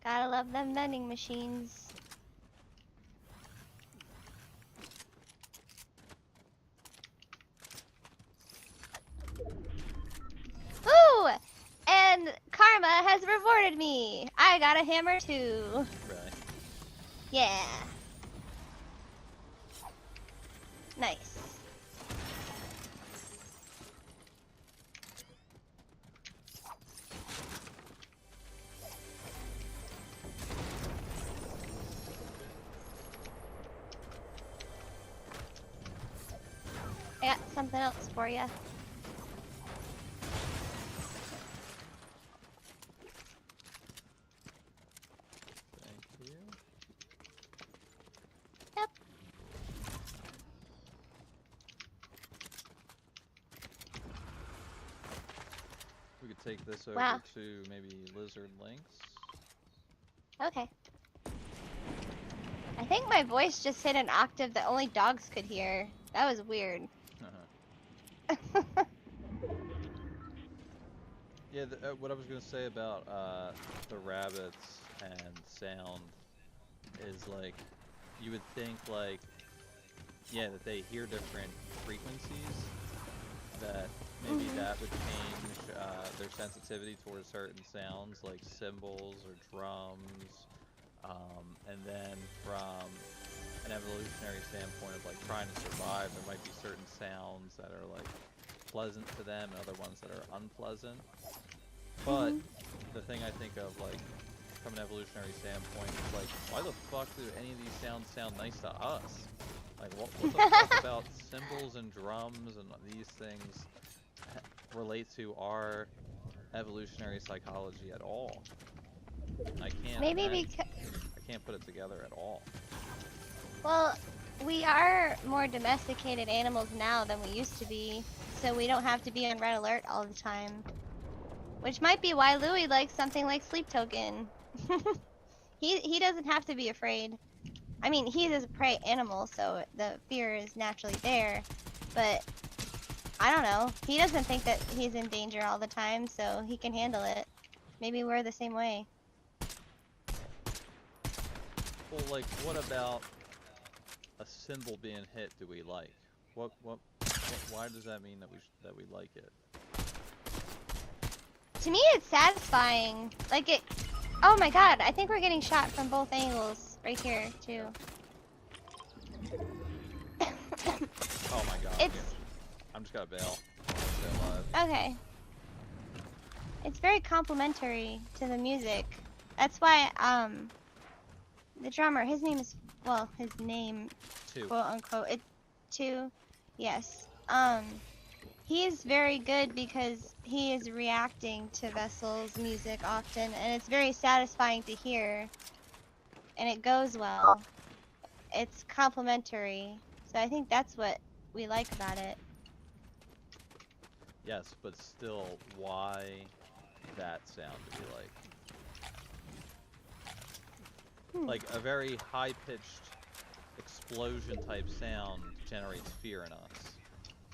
Gotta love them vending machines. Ooh! And Karma has rewarded me. I got a hammer too. Really? Yeah. Nice. I got something else for you. Thank you. Yep. We could take this over Wow. to maybe Lizard Links. Okay. I think my voice just hit an octave that only dogs could hear. That was weird. Yeah, what I was gonna say about the rabbits and sound is like, you would think like, yeah, that they hear different frequencies, that maybe that would change their sensitivity towards certain sounds like cymbals or drums, and then from an evolutionary standpoint of like trying to survive, there might be certain sounds that are like pleasant to them and other ones that are unpleasant. But the thing I think of, like, from an evolutionary standpoint is like, why the fuck do any of these sounds sound nice to us? Like, what the fuck about cymbals and drums and these things relate to our evolutionary psychology at all? I can't Maybe because, I can't put it together at all. well, we are more domesticated animals now than we used to be, so we don't have to be on red alert all the time. Which might be why Louis likes something like Sleep Token. He doesn't have to be afraid. I mean, he is a prey animal, so the fear is naturally there. But I don't know. He doesn't think that he's in danger all the time, so he can handle it. Maybe we're the same way. Well, like, what about a symbol being hit? Do we like? Why does that mean that we like it? To me, it's satisfying. Like it. Oh my god! I think we're getting shot from both angles right here too. Oh my god. It's I'm just gonna bail. Stay alive. okay. It's very complimentary to the music. That's why the drummer, his name is, well, his name, Two. quote unquote, it too. Yes. He is very good because he is reacting to Vessel's music often, and it's very satisfying to hear. And it goes well. It's complimentary. So I think that's what we like about it. Yes, but still, why that sound do you like? Like a very high-pitched explosion type sound generates fear in us.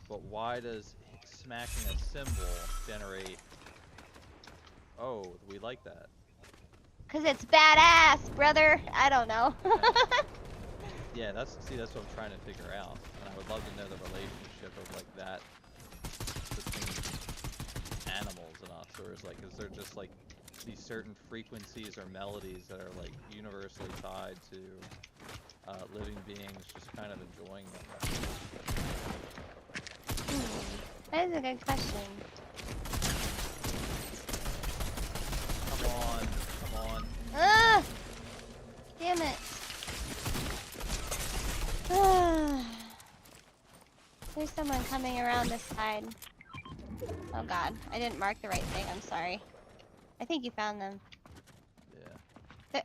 But why does smacking a cymbal generate, oh, we like that? Cause it's badass, brother. I don't know. Yeah, that's what I'm trying to figure out. And I would love to know the relationship of like that between animals and us, or is there just like these certain frequencies or melodies that are like universally tied to living beings just kind of enjoying them? That is a good question. Come on. Ah! Damn it. There's someone coming around this side. Oh god, I didn't mark the right thing, I'm sorry. I think you found them. Yeah.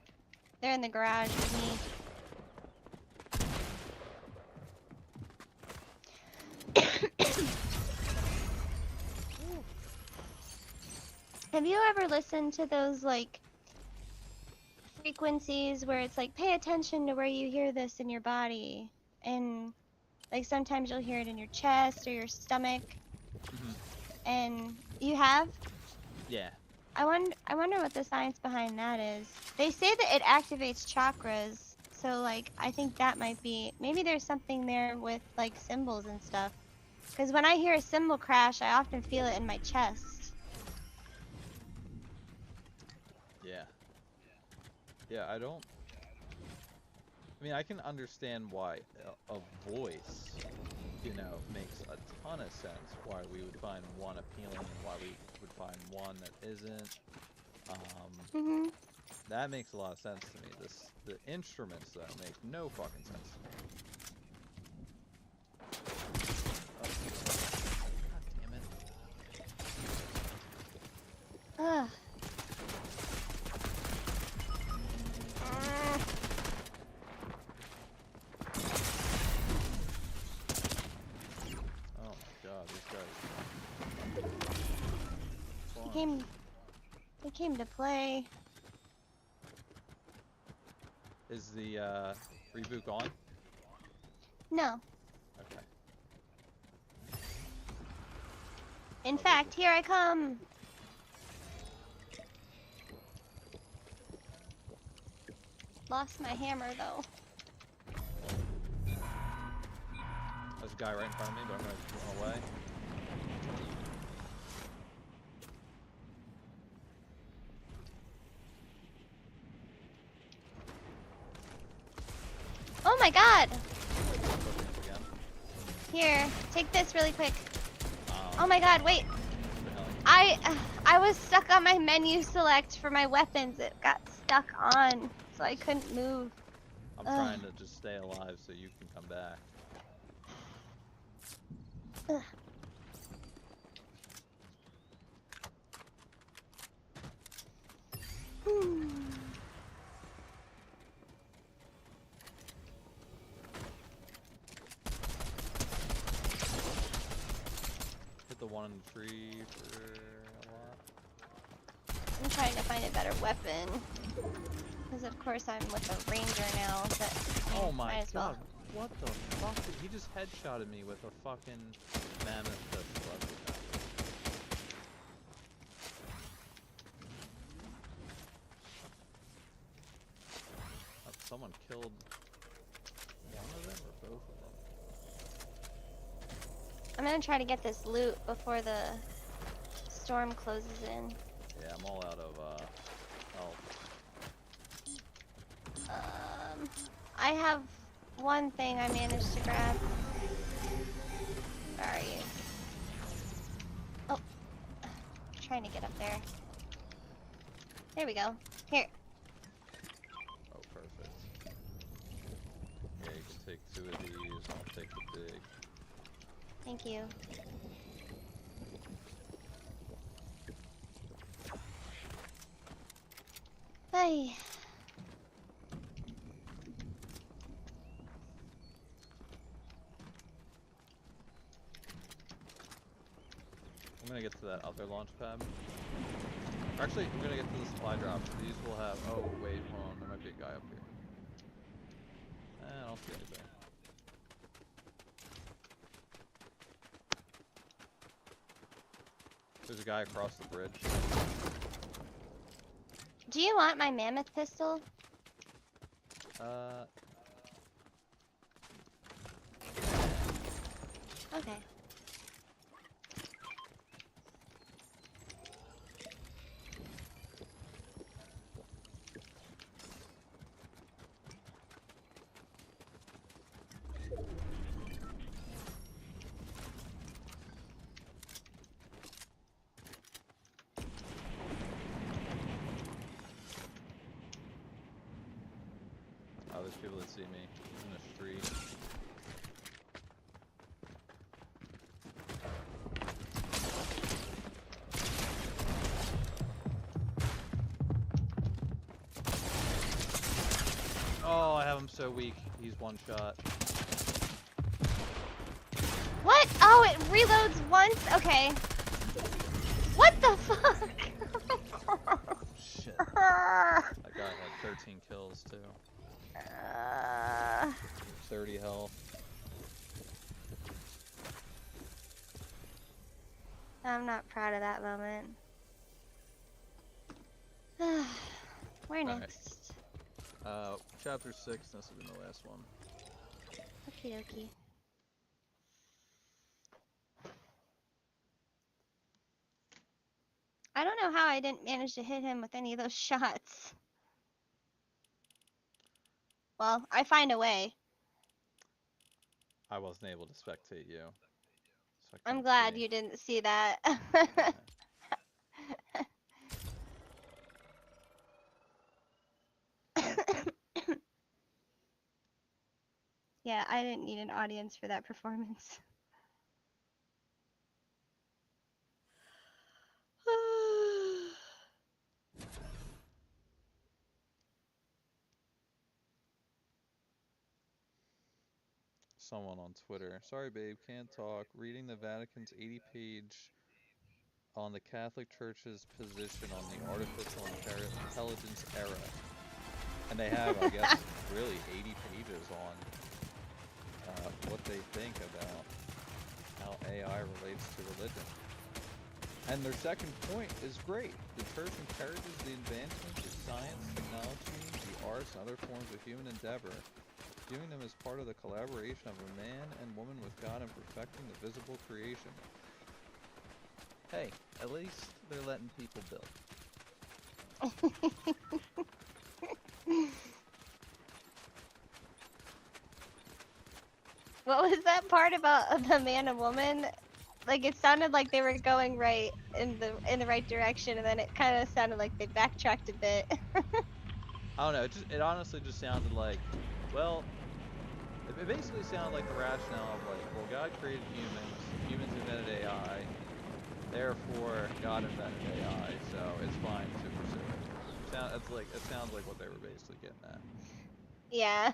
They're in the garage with me. Have you ever listened to those like frequencies where it's like pay attention to where you hear this in your body, and like sometimes you'll hear it in your chest or your stomach? And you have? Yeah. I wonder what the science behind that is. They say that it activates chakras, so like I think that might be, maybe there's something there with like symbols and stuff. Because when I hear a cymbal crash, I often feel it in my chest. Yeah. Yeah, I mean, I can understand why a voice, you know, makes a ton of sense. Why we would find one appealing and why we would find one that isn't. That makes a lot of sense to me. The instruments, though, make no fucking sense to me. God damn it. Ugh. Oh my god, these guys. They came to play. Is the reboot gone? No. Okay. In fact, here I come. Lost my hammer though. There's a guy right in front of me, but I'm gonna run away. Oh my god! Again. Here, take this really quick. Um, Oh my god, wait. I was stuck on my menu select for my weapons. It got stuck on, so I couldn't move. I'm trying to just stay alive so you can come back. Ugh. Hit the one in the tree for a lot. I'm trying to find a better weapon. Because of course I'm with a ranger now, but Oh my might as well. god. What the fuck? He just headshotted me with a fucking mammoth pistol. That's what happened. Someone killed one of them or both of them? I'm gonna try to get this loot before the storm closes in. Yeah, I'm all out of health. I have one thing I managed to grab. Where are you? Oh, trying to get up there. There we go. Here. Oh, perfect. Yeah, you can take 2 of these. I'll take the big. Thank you. Hey. I'm gonna get to that other launch pad. Actually, I'm gonna get to the supply drops. These will have. Oh, wait, hold on. There might be a guy up here. I don't see anything. There's a guy across the bridge. Do you want my mammoth pistol? Okay. Oh, there's people that see me in the street. Oh, I have him so weak. He's one shot. What? Oh, it reloads once? Okay. What the fuck? Shit. That guy had 13 kills too. 30 health. I'm not proud of that moment. Where next? Chapter 6, this has been the last one. Okie dokie. I don't know how I didn't manage to hit him with any of those shots. Well, I find a way. I wasn't able to spectate you, so I I'm couldn't glad see. you didn't see that. Yeah. Yeah, I didn't need an audience for that performance. Someone on Twitter. Sorry, babe, can't talk. Reading the Vatican's 80-page on the Catholic Church's position on the artificial intelligence era. And they have, I guess, really 80 pages on what they think about how AI relates to religion. And their second point is great. The church encourages the advancement of science, technology, the arts, and other forms of human endeavor, viewing them as part of the collaboration of a man and woman with God in perfecting the visible creation. Hey, at least they're letting people build. What was that part about the man and woman? Like it sounded like they were going right in the right direction, and then it kind of sounded like they backtracked a bit. I don't know, it honestly just sounded like, well, it basically sounded like the rationale of like, well, God created humans invented AI, therefore God invented AI, so it's fine to pursue it. It sounds like what they were basically getting at. Yeah.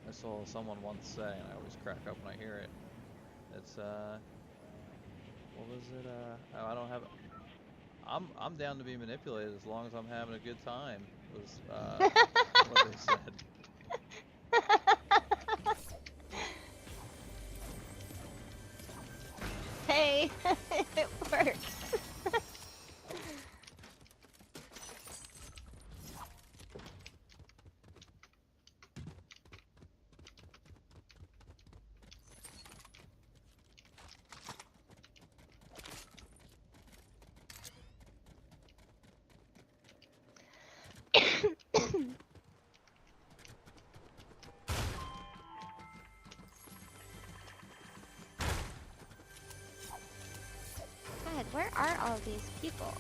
I saw someone once say, and I always crack up when I hear it. It's what was it? Oh, I'm down to be manipulated as long as I'm having a good time. Was what they said. Hey, it works. God, where are all these people?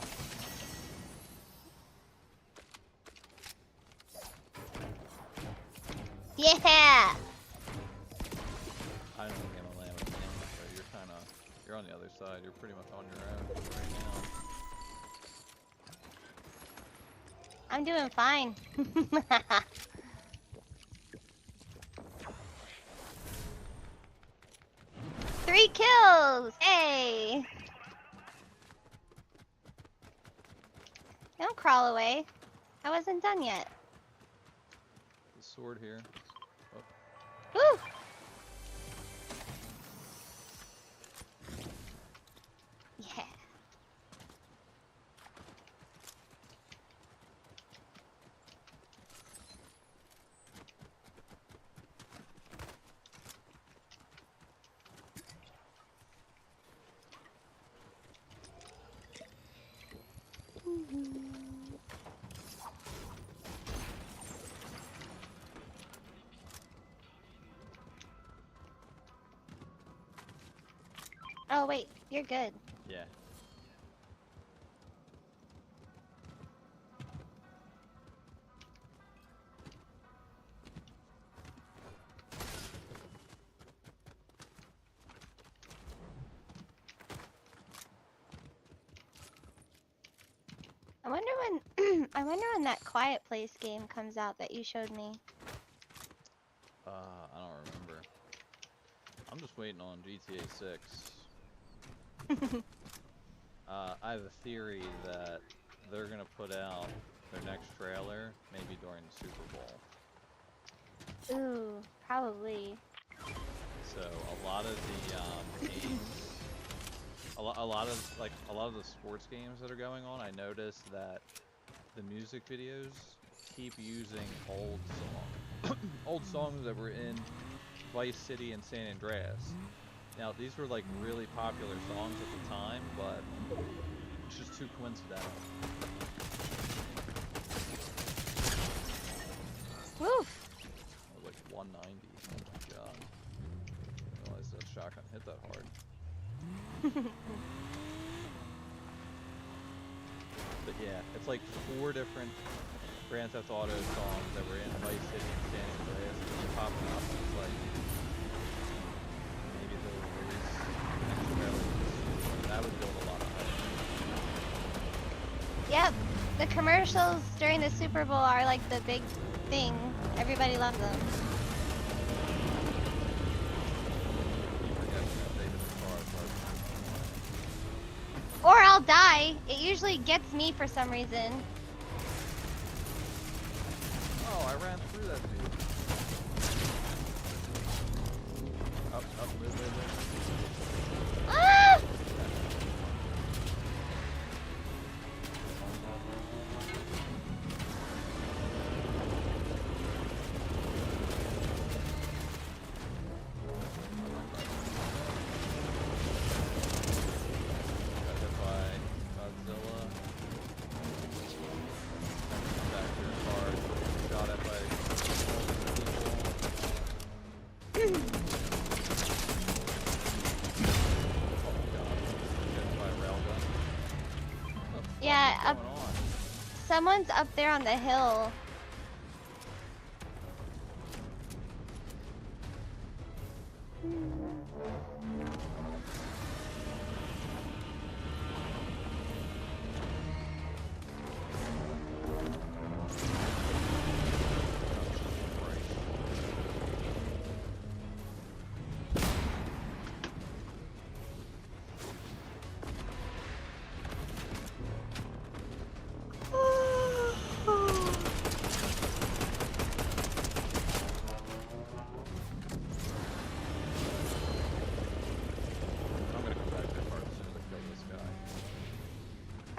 Yeah! I don't think I'm gonna land with him, but you're on the other side. You're pretty much on your own right now. I'm doing fine. 3 kills! Hey! Don't crawl away. I wasn't done yet. The sword here. Oh, Woo! Yeah. Oh wait, you're good. yeah. I wonder when I wonder when that Quiet Place game comes out that you showed me. I don't remember. I'm just waiting on GTA 6. I have a theory that they're gonna put out their next trailer maybe during the Super Bowl. Ooh, probably. So a lot of the games, a lot of the sports games that are going on, I noticed that the music videos keep using old songs that were in Vice City and San Andreas. Now these were like really popular songs at the time, but it's just too coincidental. Woof. I was like 190. Oh my god! I didn't realize that shotgun hit that hard. But yeah, it's like 4 different Grand Theft Auto songs that were in Vice City and San Andreas that keep popping up. And it's like maybe they'll release next trailer. That would build a lot of hype. Yep. The commercials during the Super Bowl are like the big thing. Everybody loves them. Keep forgetting that they did the car part. Or I'll die. It usually gets me for some reason. Oh, I ran through that dude. Up, move. Ah! Got hit by Godzilla. Back to your car. Shot at by Yeah, up, going on? someone's up there on the hill.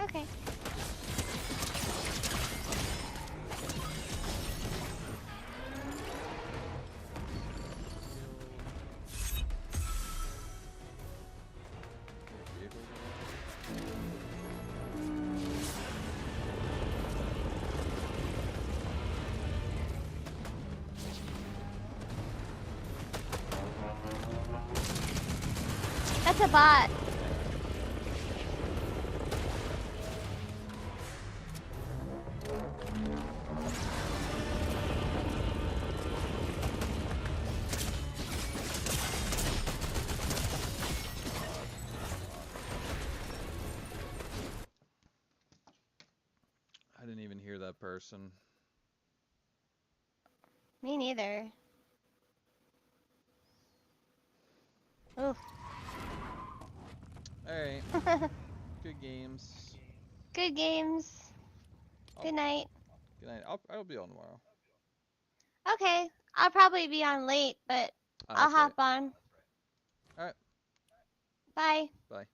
Okay. There's vehicles around. That's a bot. Oh, that's a bot. I didn't even hear that person. Me neither. Oof. Alright, good games. Good games. I'll, Good night. good night. I'll be on tomorrow. Okay. I'll probably be on late, but Ah, I'll that's right. hop on. Alright, Bye. bye.